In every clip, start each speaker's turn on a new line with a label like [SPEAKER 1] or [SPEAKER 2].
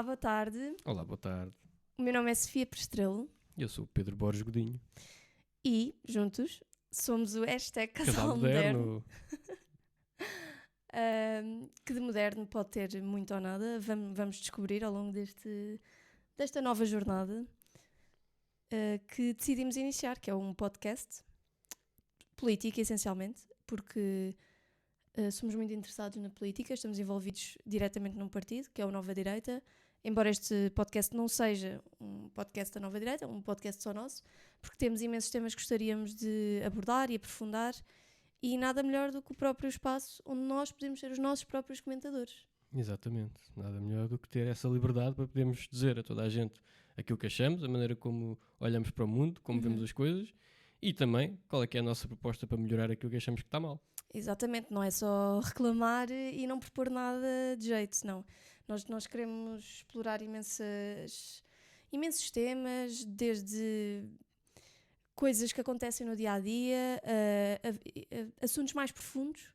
[SPEAKER 1] Olá, boa tarde.
[SPEAKER 2] Olá, boa tarde.
[SPEAKER 1] O meu nome é Sofia Prestrelo
[SPEAKER 2] Eu sou o Pedro Borges Godinho.
[SPEAKER 1] e, juntos, somos o hashtag
[SPEAKER 2] Casal
[SPEAKER 1] Casal Moderno.
[SPEAKER 2] moderno.
[SPEAKER 1] Que de moderno pode ter muito ou nada. Vamos descobrir ao longo desta nova jornada que decidimos iniciar, que é um podcast político, essencialmente, porque somos muito interessados na política, estamos envolvidos diretamente num partido, que é o Nova Direita, embora este podcast não seja um podcast da Nova Direita, é um podcast só nosso, porque temos imensos temas que gostaríamos de abordar e aprofundar, e nada melhor do que o próprio espaço onde nós podemos ser os nossos próprios comentadores.
[SPEAKER 2] Exatamente. Nada melhor do que ter essa liberdade para podermos dizer a toda a gente aquilo que achamos, a maneira como olhamos para o mundo, como vemos as coisas, e também qual é que é a nossa proposta para melhorar aquilo que achamos que está mal.
[SPEAKER 1] Exatamente, não é só reclamar e não propor nada de jeito, não. Nós queremos explorar imensos temas, desde coisas que acontecem no dia-a-dia, assuntos mais profundos,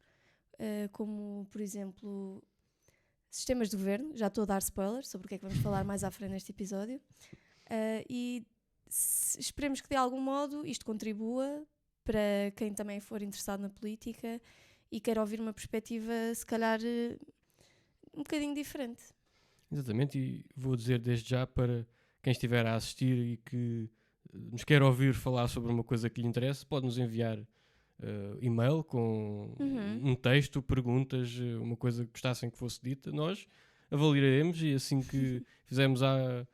[SPEAKER 1] como, por exemplo, sistemas de governo. Já estou a dar spoilers sobre o que é que vamos falar mais à frente neste episódio. E esperemos que de algum modo isto contribua para quem também for interessado na política e queira ouvir uma perspectiva, se calhar, um bocadinho diferente.
[SPEAKER 2] Exatamente, e vou dizer desde já para quem estiver a assistir e que nos quer ouvir falar sobre uma coisa que lhe interessa, pode nos enviar e-mail com um texto, perguntas, uma coisa que gostassem que fosse dita. Nós avaliaremos e assim que fizermos a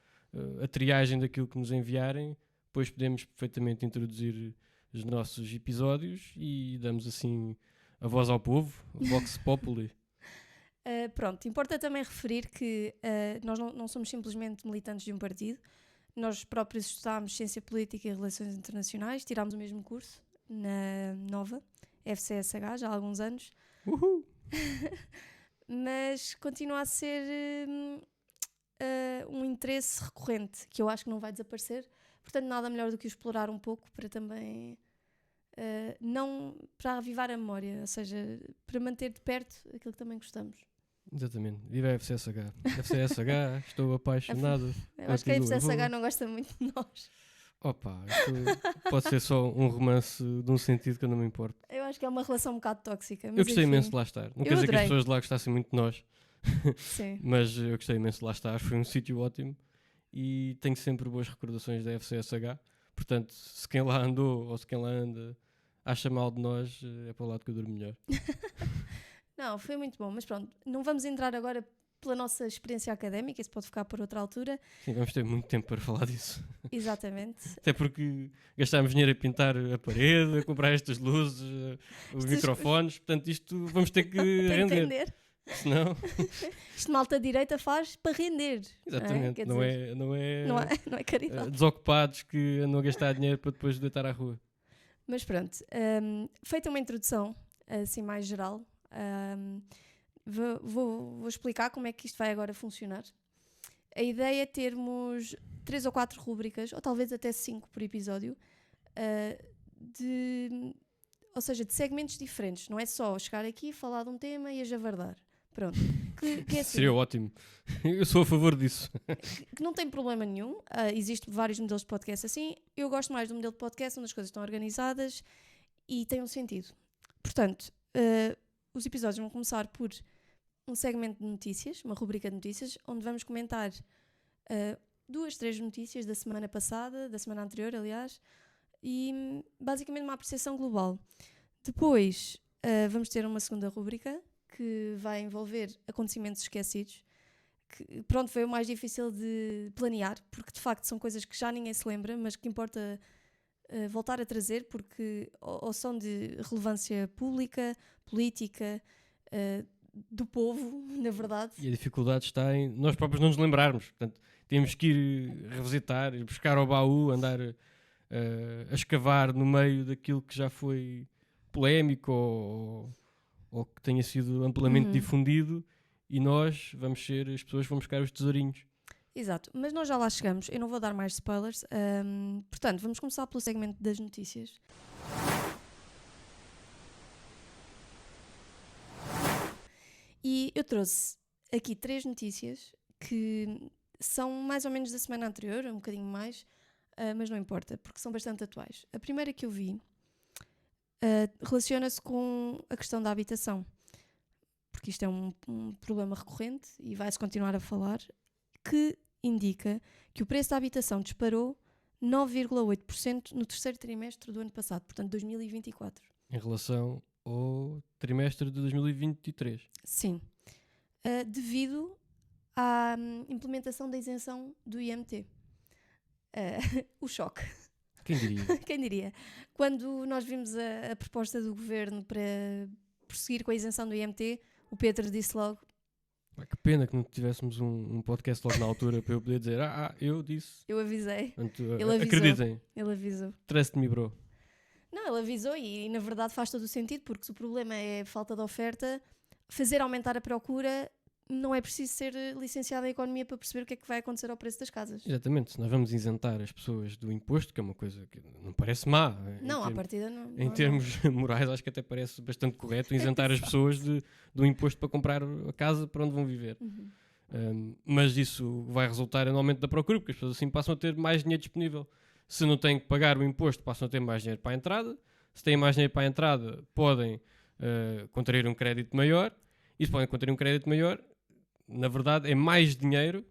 [SPEAKER 2] triagem daquilo que nos enviarem, depois podemos perfeitamente introduzir os nossos episódios e damos assim a voz ao povo, Vox Populi.
[SPEAKER 1] Pronto, importa também referir que nós não somos simplesmente militantes de um partido. Nós próprios estudámos Ciência Política e Relações Internacionais, tirámos o mesmo curso na Nova, FCSH, já há alguns anos.
[SPEAKER 2] Uhul!
[SPEAKER 1] Mas continua a ser um interesse recorrente, que eu acho que não vai desaparecer. Portanto, nada melhor do que o explorar um pouco para também... não para avivar a memória, ou seja, para manter de perto aquilo que também gostamos.
[SPEAKER 2] Exatamente, viva a FCSH. FCSH, estou apaixonado.
[SPEAKER 1] Eu acho que a FCSH não gosta muito de nós.
[SPEAKER 2] Opa, isto pode ser só um romance de um sentido que eu não me importo.
[SPEAKER 1] Eu acho que é uma relação um bocado tóxica. Mas
[SPEAKER 2] eu gostei
[SPEAKER 1] enfim,
[SPEAKER 2] imenso de lá estar. Não quer dizer que as pessoas de lá gostassem muito de nós.
[SPEAKER 1] Sim.
[SPEAKER 2] Mas eu gostei imenso de lá estar. Foi um sítio ótimo e tenho sempre boas recordações da FCSH. Portanto, se quem lá andou ou se quem lá anda acha mal de nós, é para o lado que eu durmo melhor.
[SPEAKER 1] Não, foi muito bom, mas pronto, não vamos entrar agora pela nossa experiência académica, isso pode ficar para outra altura.
[SPEAKER 2] Sim, vamos ter muito tempo para falar disso.
[SPEAKER 1] Exatamente.
[SPEAKER 2] Até porque gastámos dinheiro a pintar a parede, a comprar estas luzes, os microfones, portanto isto vamos ter que render. Senão...
[SPEAKER 1] Isto malta direita faz para render.
[SPEAKER 2] Exatamente, não é
[SPEAKER 1] caridade.
[SPEAKER 2] Desocupados que andam a gastar dinheiro para depois deitar à rua.
[SPEAKER 1] Mas pronto, feita uma introdução assim mais geral, vou explicar como é que isto vai agora funcionar. A ideia é termos 3 ou 4 rúbricas, ou talvez até 5 por episódio, ou seja, de segmentos diferentes. Não é só chegar aqui, falar de um tema e a javardar. Pronto. Que é assim,
[SPEAKER 2] seria ótimo. Eu sou a favor disso.
[SPEAKER 1] Que não tem problema nenhum. Existem vários modelos de podcast assim. Eu gosto mais do modelo de podcast onde as coisas estão organizadas e tem um sentido. Portanto, os episódios vão começar por um segmento de notícias, uma rubrica de notícias, onde vamos comentar 2, 3 notícias da semana passada, da semana anterior, aliás, e basicamente uma apreciação global. Depois vamos ter uma segunda rubrica que vai envolver acontecimentos esquecidos, que pronto, foi o mais difícil de planear, porque de facto são coisas que já ninguém se lembra, mas que importa voltar a trazer, porque ou são de relevância pública, política, do povo, na verdade.
[SPEAKER 2] E a dificuldade está em nós próprios não nos lembrarmos. Portanto, temos que ir revisitar, ir buscar ao baú, andar a escavar no meio daquilo que já foi polémico ou que tenha sido amplamente difundido, e nós vamos ser as pessoas que vão buscar os tesourinhos.
[SPEAKER 1] Exato, mas nós já lá chegamos, eu não vou dar mais spoilers, portanto, vamos começar pelo segmento das notícias. E eu trouxe aqui 3 notícias que são mais ou menos da semana anterior, um bocadinho mais, mas não importa, porque são bastante atuais. A primeira que eu vi relaciona-se com a questão da habitação, porque isto é um problema recorrente e vai-se continuar a falar, que indica que o preço da habitação disparou 9,8% no terceiro trimestre do ano passado, portanto 2024.
[SPEAKER 2] Em relação ao trimestre de 2023.
[SPEAKER 1] Sim. Devido à implementação da isenção do IMT. O choque.
[SPEAKER 2] Quem diria?
[SPEAKER 1] Quem diria? Quando nós vimos a proposta do governo para prosseguir com a isenção do IMT, o Pedro disse logo:
[SPEAKER 2] Que pena que não tivéssemos um podcast logo na altura para eu poder dizer eu disse.
[SPEAKER 1] Eu avisei.
[SPEAKER 2] Portanto,
[SPEAKER 1] Ele avisou.
[SPEAKER 2] acreditem.
[SPEAKER 1] Ele avisou.
[SPEAKER 2] Trust me, bro.
[SPEAKER 1] Não, ele avisou e na verdade faz todo o sentido, porque se o problema é a falta de oferta, fazer aumentar a procura, não é preciso ser licenciado em economia para perceber o que é que vai acontecer ao preço das casas.
[SPEAKER 2] Exatamente. Se nós vamos isentar as pessoas do imposto, que é uma coisa que não parece má.
[SPEAKER 1] Não, à partida não.
[SPEAKER 2] Em termos morais, acho que até parece bastante correto isentar as pessoas do imposto para comprar a casa para onde vão viver. Mas isso vai resultar no aumento da procura, porque as pessoas assim passam a ter mais dinheiro disponível. Se não têm que pagar o imposto, passam a ter mais dinheiro para a entrada. Se têm mais dinheiro para a entrada, podem contrair um crédito maior. E se podem contrair um crédito maior, na verdade, é mais dinheiro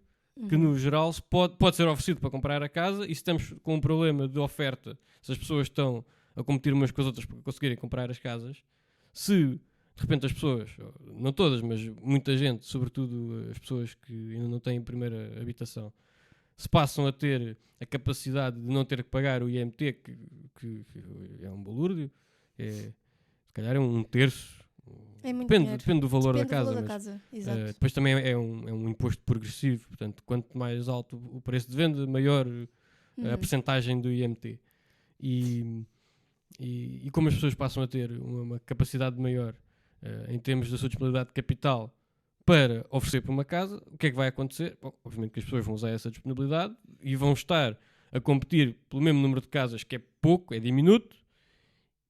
[SPEAKER 2] que, no geral, pode ser oferecido para comprar a casa. E se estamos com um problema de oferta, se as pessoas estão a competir umas com as outras para conseguirem comprar as casas, se, de repente, as pessoas, não todas, mas muita gente, sobretudo as pessoas que ainda não têm primeira habitação, se passam a ter a capacidade de não ter que pagar o IMT, que é um balúrdio, se calhar é um terço.
[SPEAKER 1] É muito
[SPEAKER 2] depende do valor da casa.
[SPEAKER 1] Valor da casa. Exato.
[SPEAKER 2] Depois também é um imposto progressivo, portanto, quanto mais alto o preço de venda, maior a percentagem do IMT. E como as pessoas passam a ter uma capacidade maior em termos da sua disponibilidade de capital para oferecer para uma casa, o que é que vai acontecer? Bom, obviamente que as pessoas vão usar essa disponibilidade e vão estar a competir pelo mesmo número de casas, que é pouco, é diminuto,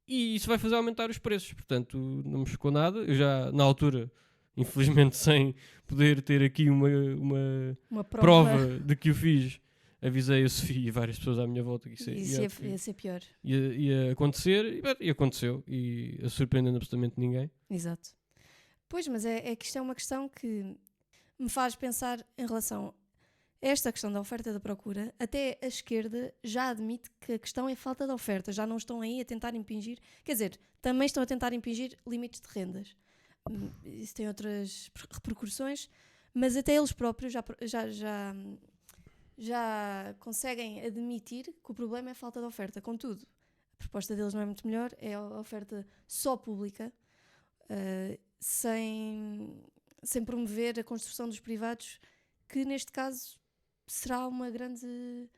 [SPEAKER 2] e isso vai fazer aumentar os preços. Portanto, não me chocou nada. Eu já, na altura, infelizmente sem poder ter aqui uma prova de que o fiz, avisei a Sofia e várias pessoas à minha volta que isso
[SPEAKER 1] ia ser pior.
[SPEAKER 2] Ia acontecer, e aconteceu, e surpreendendo absolutamente ninguém.
[SPEAKER 1] Exato. Pois, mas é que isto é uma questão que me faz pensar em relação a esta questão da oferta e da procura. Até a esquerda já admite que a questão é falta de oferta, já não estão aí a tentar impingir, quer dizer, também estão a tentar impingir limites de rendas. Isso tem outras repercussões, mas até eles próprios já conseguem admitir que o problema é a falta de oferta. Contudo, a proposta deles não é muito melhor, é a oferta só pública, sem promover a construção dos privados, que neste caso será uma grande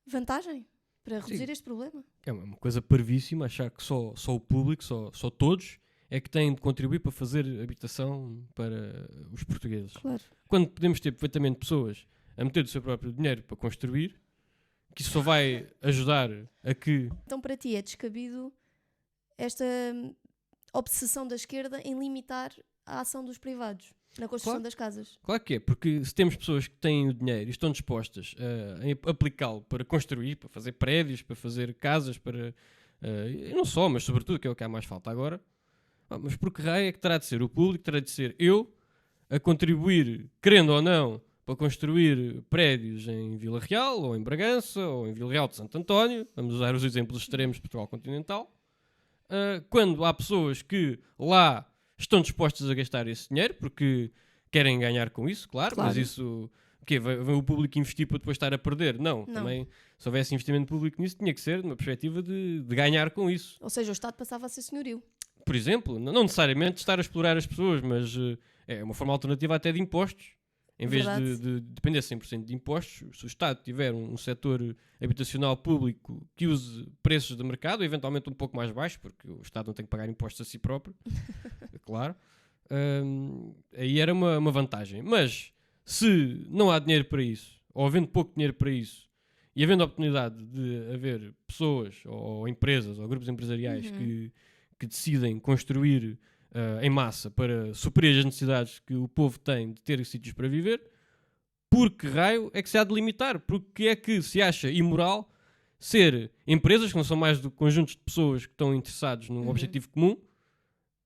[SPEAKER 1] vantagem para reduzir este problema.
[SPEAKER 2] É uma coisa parvíssima achar que só o público, só todos, é que têm de contribuir para fazer habitação para os portugueses.
[SPEAKER 1] Claro.
[SPEAKER 2] Quando podemos ter perfeitamente pessoas a meter do seu próprio dinheiro para construir, que isso só vai ajudar a que...
[SPEAKER 1] Então para ti é descabido esta obsessão da esquerda em limitar a ação dos privados na construção das casas.
[SPEAKER 2] Claro que é, porque se temos pessoas que têm o dinheiro e estão dispostas a aplicá-lo para construir, para fazer prédios, para fazer casas, para... e não só, mas sobretudo, que é o que há mais falta agora, mas por que raio é que terá de ser o público, terá de ser eu a contribuir, querendo ou não, para construir prédios em Vila Real, ou em Bragança, ou em Vila Real de Santo António, vamos usar os exemplos extremos de Portugal continental, quando há pessoas que lá estão dispostas a gastar esse dinheiro, porque querem ganhar com isso, claro. Mas isso, o quê? Vai o público investir para depois estar a perder? Não. Também, se houvesse investimento público nisso, tinha que ser numa perspectiva de ganhar com isso.
[SPEAKER 1] Ou seja, o Estado passava a ser senhorio.
[SPEAKER 2] Por exemplo, não necessariamente estar a explorar as pessoas, mas é uma forma alternativa até de impostos. Em vez de depender 100% de impostos, se o Estado tiver um setor habitacional público que use preços de mercado, eventualmente um pouco mais baixos, porque o Estado não tem que pagar impostos a si próprio, é claro, aí era uma vantagem. Mas se não há dinheiro para isso, ou havendo pouco dinheiro para isso, e havendo a oportunidade de haver pessoas, ou empresas, ou grupos empresariais que decidem construir em massa para suprir as necessidades que o povo tem de ter sítios para viver, por que raio é que se há de limitar? Porque é que se acha imoral ser empresas, que não são mais do conjuntos de pessoas que estão interessados num objetivo comum,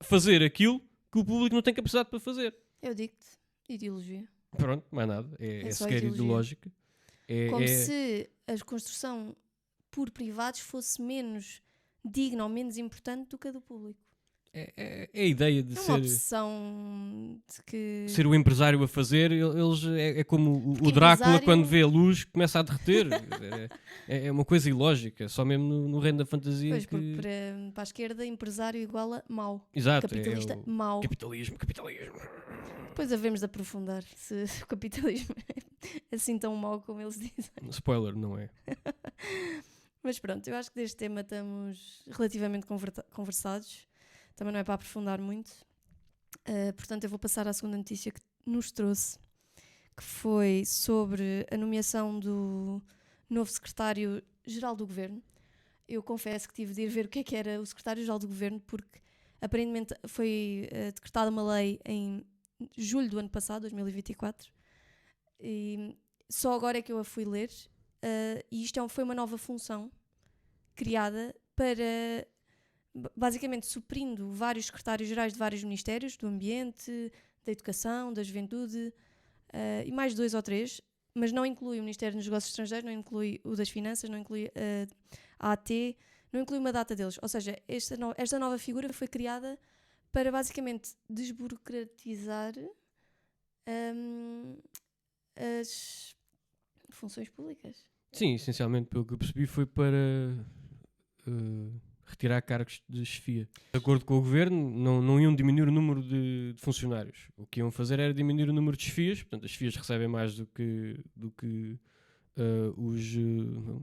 [SPEAKER 2] fazer aquilo que o público não tem capacidade para fazer?
[SPEAKER 1] Eu digo-te, ideologia.
[SPEAKER 2] Pronto, mais nada. É
[SPEAKER 1] só
[SPEAKER 2] sequer
[SPEAKER 1] ideologia.
[SPEAKER 2] ideológica.
[SPEAKER 1] Como se a construção por privados fosse menos digna ou menos importante do que a do público.
[SPEAKER 2] É a ideia de
[SPEAKER 1] É uma
[SPEAKER 2] ser...
[SPEAKER 1] opção de que...
[SPEAKER 2] Ser o empresário a fazer, eles é como o Drácula
[SPEAKER 1] empresário...
[SPEAKER 2] quando vê a luz começa a derreter. É uma coisa ilógica, só mesmo no reino da fantasia.
[SPEAKER 1] Pois, porque para a esquerda, empresário igual a mau.
[SPEAKER 2] Exato,
[SPEAKER 1] Capitalista, mau.
[SPEAKER 2] Capitalismo.
[SPEAKER 1] Depois havemos de aprofundar se o capitalismo é assim tão mau como eles dizem.
[SPEAKER 2] Spoiler, não é?
[SPEAKER 1] Mas pronto, eu acho que deste tema estamos relativamente conversados. Também não é para aprofundar muito. Portanto, eu vou passar à segunda notícia que nos trouxe, que foi sobre a nomeação do novo secretário-geral do Governo. Eu confesso que tive de ir ver o que era o secretário-geral do Governo, porque aparentemente foi decretada uma lei em julho do ano passado, 2024, e só agora é que eu a fui ler, e isto foi uma nova função criada para... basicamente suprindo vários secretários-gerais de vários ministérios, do Ambiente, da Educação, da Juventude, e mais 2 ou 3, mas não inclui o Ministério dos Negócios Estrangeiros, não inclui o das Finanças, não inclui a AT, não inclui uma data deles. Ou seja, esta nova figura foi criada para basicamente desburocratizar as funções públicas.
[SPEAKER 2] Sim, essencialmente, pelo que eu percebi, foi para... retirar cargos de chefia. De acordo com o governo, não iam diminuir o número de funcionários. O que iam fazer era diminuir o número de chefias. Portanto, as chefias recebem mais do que os,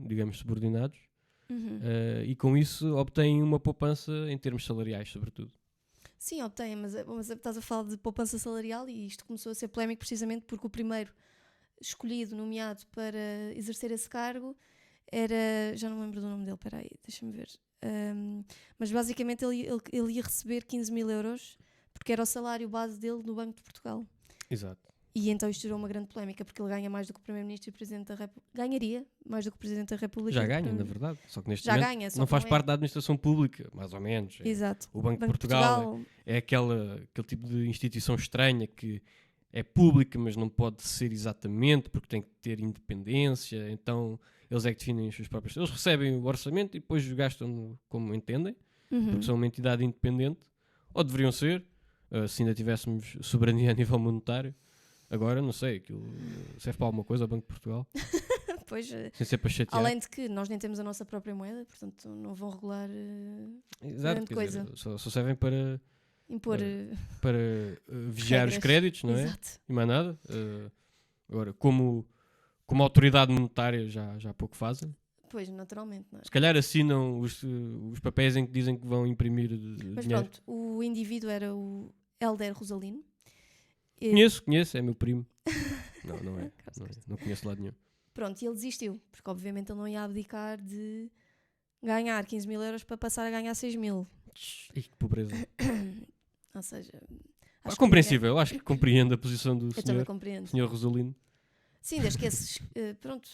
[SPEAKER 2] digamos, subordinados. E com isso obtêm uma poupança em termos salariais, sobretudo.
[SPEAKER 1] Sim, obtém, mas estás a falar de poupança salarial e isto começou a ser polémico precisamente porque o primeiro escolhido, nomeado para exercer esse cargo era... já não me lembro do nome dele, peraí, deixa-me ver. Mas basicamente ele ia receber 15 mil euros porque era o salário base dele no Banco de Portugal.
[SPEAKER 2] Exato.
[SPEAKER 1] E então isto gerou uma grande polémica porque ele ganha mais do que o Primeiro-Ministro e o Presidente da República. Ganharia mais do que o Presidente da República.
[SPEAKER 2] Já ganha, na verdade. Só que neste
[SPEAKER 1] já
[SPEAKER 2] momento
[SPEAKER 1] ganha,
[SPEAKER 2] não faz parte da administração pública, mais ou menos.
[SPEAKER 1] Exato.
[SPEAKER 2] O Banco de Portugal é aquele tipo de instituição estranha que é pública, mas não pode ser exatamente porque tem que ter independência. Então eles é que definem os seus próprios... Eles recebem o orçamento e depois gastam como entendem, porque são uma entidade independente. Ou deveriam ser, se ainda tivéssemos soberania a nível monetário. Agora, não sei, aquilo serve para alguma coisa, o Banco de Portugal.
[SPEAKER 1] Pois,
[SPEAKER 2] sem ser para chatear.
[SPEAKER 1] além de que nós nem temos a nossa própria moeda, portanto não vão regular grande coisa.
[SPEAKER 2] Dizer, só servem para
[SPEAKER 1] impor
[SPEAKER 2] para vigiar
[SPEAKER 1] regras.
[SPEAKER 2] Os créditos, não é?
[SPEAKER 1] Exato.
[SPEAKER 2] E mais nada. Agora, como autoridade monetária já pouco fazem.
[SPEAKER 1] Pois, naturalmente, não é?
[SPEAKER 2] Se calhar assinam os papéis em que dizem que vão imprimir
[SPEAKER 1] Mas
[SPEAKER 2] dinheiro.
[SPEAKER 1] pronto, o indivíduo era o Hélder Rosalino.
[SPEAKER 2] Conheço, é meu primo. Não é. Não conheço lado nenhum.
[SPEAKER 1] Pronto, e ele desistiu, porque obviamente ele não ia abdicar de ganhar 15 mil euros para passar a ganhar 6 mil.
[SPEAKER 2] Ih, que pobreza.
[SPEAKER 1] Ou seja...
[SPEAKER 2] compreensível, acho que compreendo a posição do
[SPEAKER 1] eu também compreendo.
[SPEAKER 2] senhor Rosalino.
[SPEAKER 1] Sim, desde que esses... pronto,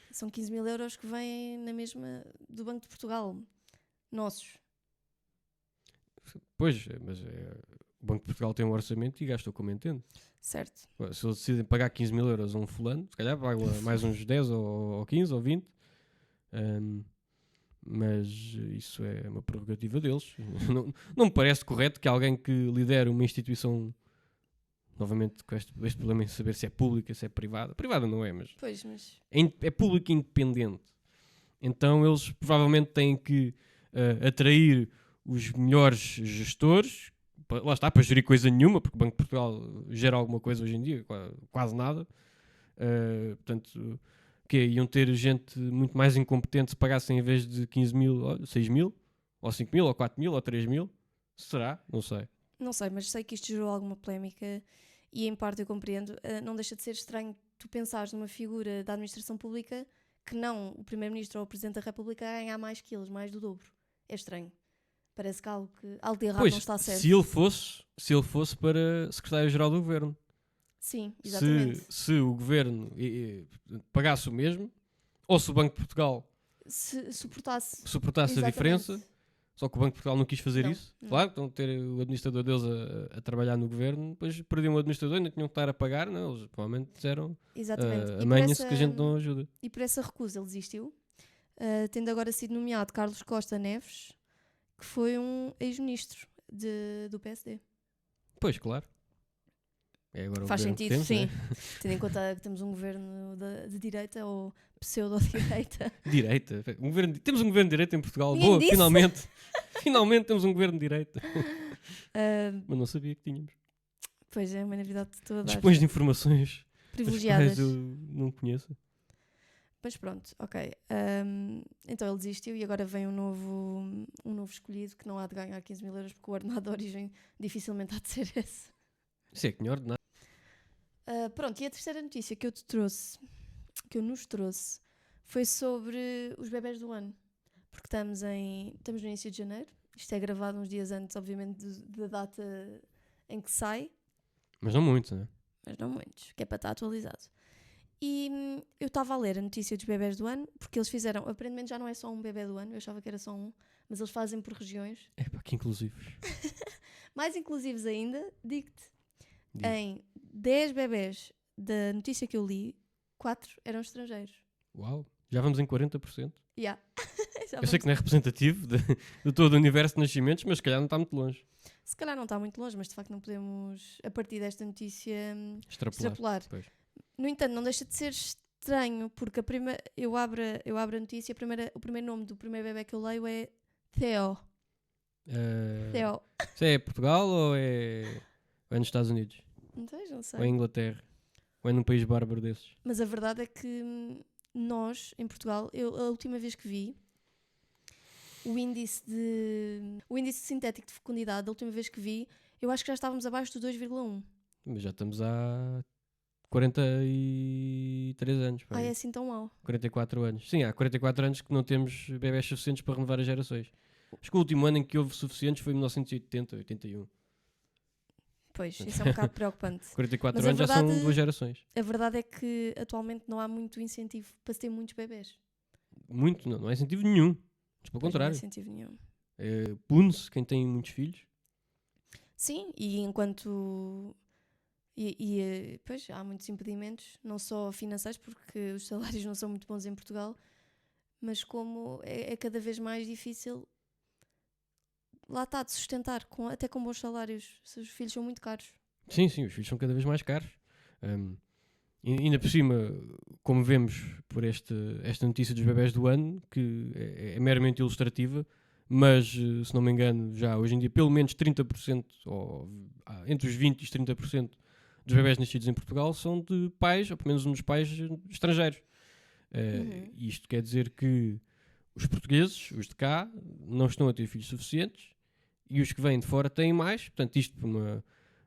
[SPEAKER 1] são 15 mil euros que vêm na mesma do Banco de Portugal. Nossos.
[SPEAKER 2] Pois, mas o Banco de Portugal tem um orçamento e gasta como entende.
[SPEAKER 1] Certo.
[SPEAKER 2] Se eles decidem pagar 15 mil euros a um fulano, se calhar pagam mais uns 10 ou 15 ou 20. Mas isso é uma prerrogativa deles. Não me parece correto que alguém que lidera uma instituição, novamente com este problema em saber se é pública, se é privada. Privada não é, mas é pública e independente. Então eles provavelmente têm que atrair os melhores gestores, lá está, para gerir coisa nenhuma, porque o Banco de Portugal gera alguma coisa hoje em dia, quase nada. Portanto, que iam ter gente muito mais incompetente se pagassem em vez de 15 mil, 6 mil, ou 5 mil, ou 4 mil, ou 3 mil. Será? Não sei.
[SPEAKER 1] Não sei, mas sei que isto gerou alguma polémica e em parte eu compreendo. Não deixa de ser estranho tu pensares numa figura da administração pública que não o Primeiro-Ministro ou o Presidente da República a ganhar mais que eles, mais do dobro. É estranho. Parece que algo de errado não está certo.
[SPEAKER 2] Se ele fosse para Secretário-Geral do Governo.
[SPEAKER 1] Sim, exatamente.
[SPEAKER 2] Se o governo pagasse o mesmo, ou se o Banco de Portugal
[SPEAKER 1] Se suportasse.
[SPEAKER 2] suportasse a
[SPEAKER 1] Exatamente.
[SPEAKER 2] diferença, só que o Banco de Portugal não quis fazer
[SPEAKER 1] Não,
[SPEAKER 2] isso.
[SPEAKER 1] não.
[SPEAKER 2] Claro, então ter o administrador deles a trabalhar no governo, depois perdiam o administrador e ainda tinham que estar a pagar, não? Eles provavelmente disseram
[SPEAKER 1] Exatamente. E por
[SPEAKER 2] amanhã-se
[SPEAKER 1] essa-
[SPEAKER 2] que a gente não ajuda.
[SPEAKER 1] E por essa recusa ele desistiu, tendo agora sido nomeado Carlos Costa Neves, que foi um ex-ministro do PSD.
[SPEAKER 2] Pois, claro. É agora o
[SPEAKER 1] Faz
[SPEAKER 2] governo que
[SPEAKER 1] sentido,
[SPEAKER 2] temos,
[SPEAKER 1] sim.
[SPEAKER 2] né?
[SPEAKER 1] Tendo em conta que temos um governo de direita ou pseudo-direita.
[SPEAKER 2] Direita. Temos um governo de direita em Portugal.
[SPEAKER 1] Ninguém
[SPEAKER 2] Boa,
[SPEAKER 1] disse.
[SPEAKER 2] finalmente. Finalmente temos um governo de direita.
[SPEAKER 1] Ah,
[SPEAKER 2] Mas não sabia que tínhamos.
[SPEAKER 1] pois é, uma novidade toda.
[SPEAKER 2] Dispões de informações das
[SPEAKER 1] Privilegiadas.
[SPEAKER 2] quais eu não conheço.
[SPEAKER 1] Mas pronto, ok. Então ele desistiu e agora vem um novo escolhido que não há de ganhar 15 mil euros porque o ordenado de origem dificilmente há de ser esse.
[SPEAKER 2] Isso é que tinha ordenado.
[SPEAKER 1] Pronto, e a terceira notícia que eu nos trouxe, foi sobre os bebés do ano. Porque estamos no início de janeiro. Isto é gravado uns dias antes, obviamente, da data em que sai.
[SPEAKER 2] Mas não muito, né?
[SPEAKER 1] Mas não muitos, que é para estar atualizado. E eu estava a ler a notícia dos bebés do ano, porque eles fizeram, aparentemente já não é só um bebé do ano, eu achava que era só um, mas eles fazem por regiões.
[SPEAKER 2] É pá, que inclusivos.
[SPEAKER 1] Mais inclusivos ainda, digo-te,
[SPEAKER 2] Diz.
[SPEAKER 1] em 10 bebés da notícia que eu li, 4 eram estrangeiros.
[SPEAKER 2] Uau, já vamos em 40%.
[SPEAKER 1] Yeah. Já
[SPEAKER 2] Eu sei que não é representativo de todo o universo de nascimentos, mas se calhar não está muito longe.
[SPEAKER 1] Se calhar não está muito longe, mas de facto não podemos, a partir desta notícia,
[SPEAKER 2] Extrapolar.
[SPEAKER 1] extrapolar.
[SPEAKER 2] Pois.
[SPEAKER 1] No entanto, não deixa de ser estranho, porque eu abro a notícia, o primeiro nome do primeiro bebé que eu leio é Theo. Theo.
[SPEAKER 2] Isso é Portugal ou é nos Estados Unidos?
[SPEAKER 1] Não sei.
[SPEAKER 2] Ou é Inglaterra? Ou é num país bárbaro desses?
[SPEAKER 1] Mas a verdade é que nós, em Portugal, a última vez que vi o índice sintético de fecundidade, a última vez que vi, eu acho que já estávamos abaixo do 2,1.
[SPEAKER 2] Mas já estamos há 43 anos. Pá,
[SPEAKER 1] É assim tão mau.
[SPEAKER 2] 44 anos. Sim, há 44 anos que não temos bebés suficientes para renovar as gerações. Acho que o último ano em que houve suficientes foi em 1980, 81.
[SPEAKER 1] Pois, isso é um bocado preocupante.
[SPEAKER 2] 44
[SPEAKER 1] Mas a
[SPEAKER 2] anos já são
[SPEAKER 1] verdade-
[SPEAKER 2] 2 gerações.
[SPEAKER 1] A verdade é que atualmente não há muito incentivo para se ter muitos bebés.
[SPEAKER 2] Muito, não há incentivo nenhum. Mas pelo
[SPEAKER 1] Pois não há
[SPEAKER 2] contrário.
[SPEAKER 1] incentivo nenhum.
[SPEAKER 2] Pune-se quem tem muitos filhos.
[SPEAKER 1] Sim, e enquanto. Pois, há muitos impedimentos, não só financeiros, porque os salários não são muito bons em Portugal, mas como é cada vez mais difícil, lá está, de sustentar, até com bons salários, se os filhos são muito caros.
[SPEAKER 2] Sim, os filhos são cada vez mais caros. E ainda por cima, como vemos por esta notícia dos bebés do ano, que é meramente ilustrativa, mas, se não me engano, já hoje em dia pelo menos 30%, ou entre os 20% e os 30% dos bebés nascidos em Portugal são de pais, ou pelo menos um dos pais estrangeiros. E isto quer dizer que os portugueses, os de cá, não estão a ter filhos suficientes, e os que vêm de fora têm mais. Portanto, isto por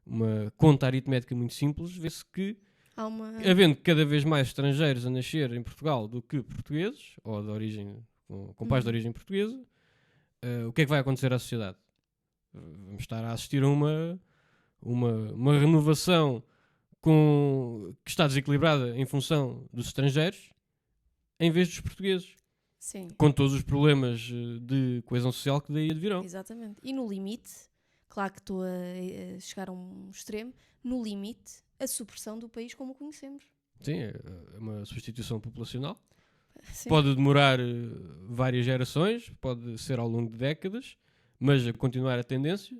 [SPEAKER 2] uma conta aritmética muito simples, vê-se que, havendo cada vez mais estrangeiros a nascer em Portugal do que portugueses, ou de origem, com pais de origem portuguesa, o que é que vai acontecer à sociedade? Vamos estar a assistir a uma renovação que está desequilibrada em função dos estrangeiros, em vez dos portugueses.
[SPEAKER 1] Sim.
[SPEAKER 2] Com todos os problemas de coesão social que daí advirão.
[SPEAKER 1] Exatamente. E no limite, claro que estou a chegar a um extremo, no limite, a supressão do país como o conhecemos.
[SPEAKER 2] Sim, é uma substituição populacional.
[SPEAKER 1] Sim.
[SPEAKER 2] Pode demorar várias gerações, pode ser ao longo de décadas, mas a continuar a tendência.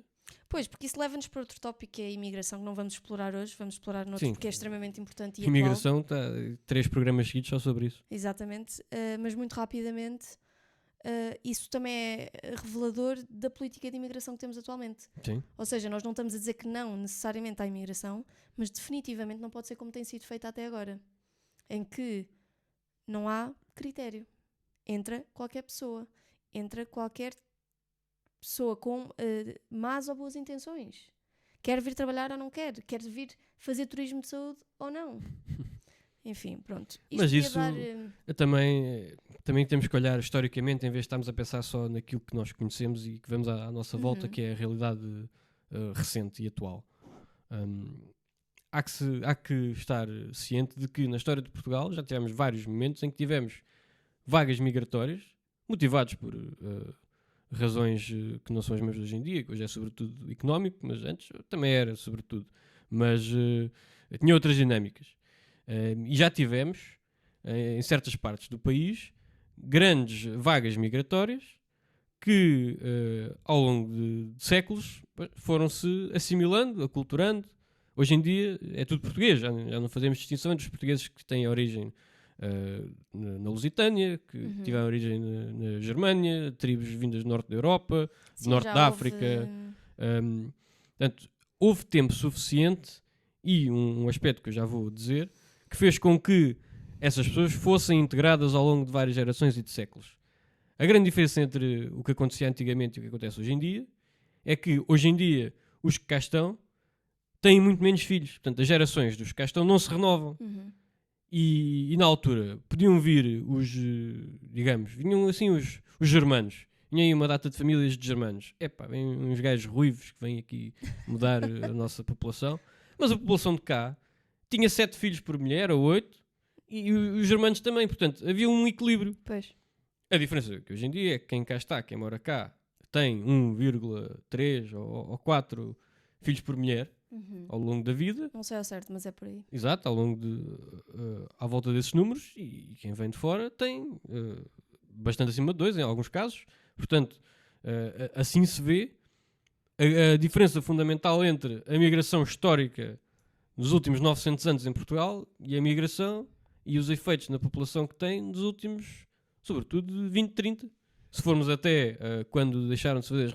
[SPEAKER 1] Pois, porque isso leva-nos para outro tópico, que é a imigração, que não vamos explorar hoje, vamos explorar noutro,
[SPEAKER 2] Sim.
[SPEAKER 1] porque é extremamente importante e
[SPEAKER 2] Imigração, está 3 programas seguidos só sobre isso.
[SPEAKER 1] Exatamente, mas muito rapidamente, isso também é revelador da política de imigração que temos atualmente.
[SPEAKER 2] Sim.
[SPEAKER 1] Ou seja, nós não estamos a dizer que não necessariamente há imigração, mas definitivamente não pode ser como tem sido feita até agora, em que não há critério. Entra qualquer pessoa com más ou boas intenções. Quer vir trabalhar ou não quer vir fazer turismo de saúde ou não. Enfim, pronto.
[SPEAKER 2] Mas isso também temos que olhar historicamente, em vez de estarmos a pensar só naquilo que nós conhecemos e que vemos à nossa volta, que é a realidade recente e atual. há que estar ciente de que na história de Portugal já tivemos vários momentos em que tivemos vagas migratórias, motivados por razões que não são as mesmas hoje em dia, que hoje é sobretudo económico, mas antes também era sobretudo. Mas tinha outras dinâmicas. E já tivemos, em certas partes do país, grandes vagas migratórias que, ao longo de séculos, foram-se assimilando, aculturando. Hoje em dia é tudo português, já não fazemos distinção entre os portugueses que têm origem na Lusitânia, que tiveram origem na Germânia, tribos vindas do norte da Europa, do norte da África. Portanto, houve tempo suficiente e um aspecto que eu já vou dizer, que fez com que essas pessoas fossem integradas ao longo de várias gerações e de séculos. A grande diferença entre o que acontecia antigamente e o que acontece hoje em dia é que hoje em dia os que cá estão têm muito menos filhos. Portanto, as gerações dos que cá estão não se renovam. E na altura podiam vir vinham assim os germanos. Vinha aí uma data de famílias de germanos. Vêm uns gajos ruivos que vêm aqui mudar a nossa população. Mas a população de cá tinha 7 filhos por mulher, ou 8, e os germanos também. Portanto, havia um equilíbrio.
[SPEAKER 1] Pois.
[SPEAKER 2] A diferença que hoje em dia é que quem cá está, quem mora cá, tem 1,3 ou 4 filhos por mulher ao longo da vida.
[SPEAKER 1] Não sei ao certo, mas é por aí.
[SPEAKER 2] Exato, ao longo à volta desses números. E quem vem de fora tem bastante acima de 2 em alguns casos. Portanto, assim se vê a diferença fundamental entre a migração histórica dos últimos 900 anos em Portugal e a migração e os efeitos na população que tem dos últimos, sobretudo, de 20, 30. Se formos até quando deixaram de se fazer as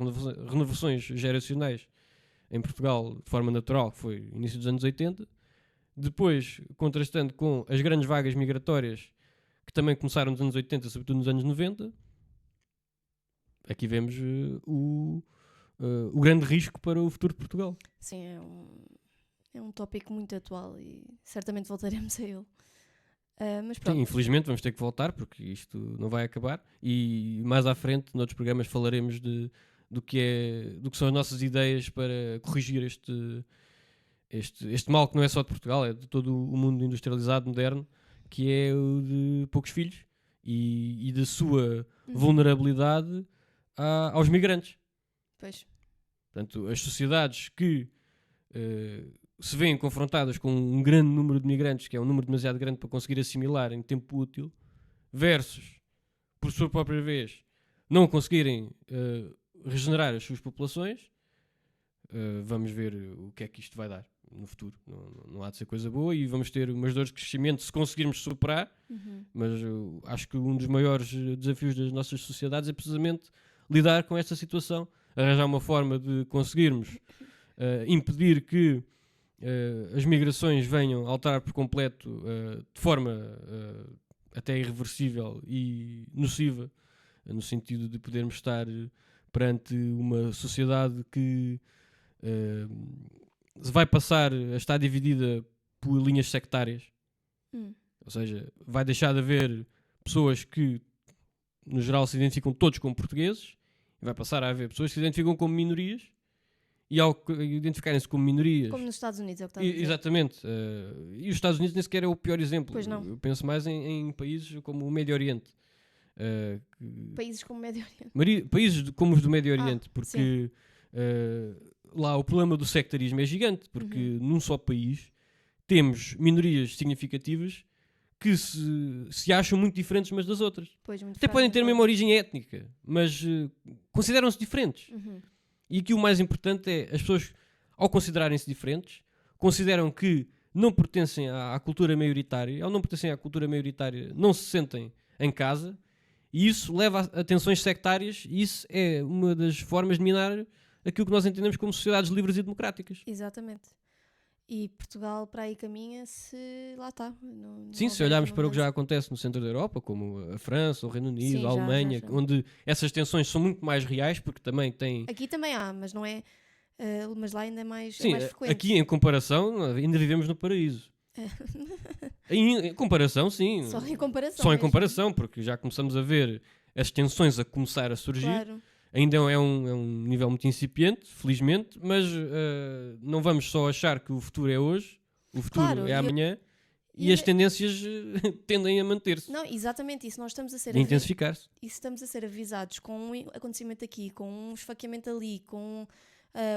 [SPEAKER 2] renovações geracionais em Portugal de forma natural, que foi início dos anos 80, depois, contrastando com as grandes vagas migratórias que também começaram nos anos 80, sobretudo nos anos 90, aqui vemos o grande risco para o futuro de Portugal.
[SPEAKER 1] Sim, é um tópico muito atual e certamente voltaremos a ele. Mas pronto.
[SPEAKER 2] Sim, infelizmente vamos ter que voltar porque isto não vai acabar e mais à frente, noutros programas, falaremos do que são as nossas ideias para corrigir este mal que não é só de Portugal, é de todo o mundo industrializado moderno, que é o de poucos filhos e da sua vulnerabilidade aos migrantes.
[SPEAKER 1] Pois.
[SPEAKER 2] Portanto, as sociedades que se veem confrontadas com um grande número de migrantes, que é um número demasiado grande para conseguir assimilar em tempo útil, versus, por sua própria vez, não conseguirem regenerar as suas populações, vamos ver o que é que isto vai dar no futuro. Não há de ser coisa boa e vamos ter umas dores de crescimento se conseguirmos superar, mas acho que um dos maiores desafios das nossas sociedades é precisamente lidar com esta situação, arranjar uma forma de conseguirmos impedir que as migrações venham alterar por completo de forma até irreversível e nociva, no sentido de podermos estar perante uma sociedade que vai passar a estar dividida por linhas sectárias. Ou seja, vai deixar de haver pessoas que no geral se identificam todos como portugueses e vai passar a haver pessoas que se identificam como minorias. E ao identificarem-se como minorias...
[SPEAKER 1] Como nos Estados Unidos, é o que está a dizer.
[SPEAKER 2] Exatamente. E os Estados Unidos nem sequer é o pior exemplo.
[SPEAKER 1] Pois não.
[SPEAKER 2] Eu penso mais em países como o Médio Oriente.
[SPEAKER 1] Países como o Médio Oriente.
[SPEAKER 2] Países como os do Médio Oriente. Porque lá o problema do sectarismo é gigante. Porque num só país temos minorias significativas que se acham muito diferentes umas das outras.
[SPEAKER 1] Pois,
[SPEAKER 2] até podem ter a mesma origem étnica. Mas consideram-se diferentes. E aqui o mais importante é as pessoas, ao considerarem-se diferentes, consideram que não pertencem à cultura maioritária, ao não pertencem à cultura maioritária, não se sentem em casa, e isso leva a tensões sectárias, e isso é uma das formas de minar aquilo que nós entendemos como sociedades livres e democráticas.
[SPEAKER 1] Exatamente. E Portugal para aí caminha-se, lá está.
[SPEAKER 2] Sim, se olharmos para o que já acontece no centro da Europa, como a França, o Reino Unido, a Alemanha, já. Onde essas tensões são muito mais reais, porque também tem...
[SPEAKER 1] Aqui também há, mas não é... mas lá ainda é mais,
[SPEAKER 2] sim,
[SPEAKER 1] é mais frequente.
[SPEAKER 2] Aqui em comparação, ainda vivemos no paraíso. Em comparação, sim.
[SPEAKER 1] Só em comparação.
[SPEAKER 2] Só em comparação, porque já começamos a ver as tensões a começar a surgir.
[SPEAKER 1] Claro.
[SPEAKER 2] Ainda é um nível muito incipiente, felizmente, mas não vamos só achar que o futuro é hoje. O futuro
[SPEAKER 1] Claro,
[SPEAKER 2] é amanhã e
[SPEAKER 1] e
[SPEAKER 2] as tendências tendem a manter-se
[SPEAKER 1] Não, exatamente, e se nós estamos a ser
[SPEAKER 2] e a intensificar-se.
[SPEAKER 1] e se estamos a ser avisados com um acontecimento aqui, com um esfaqueamento ali, com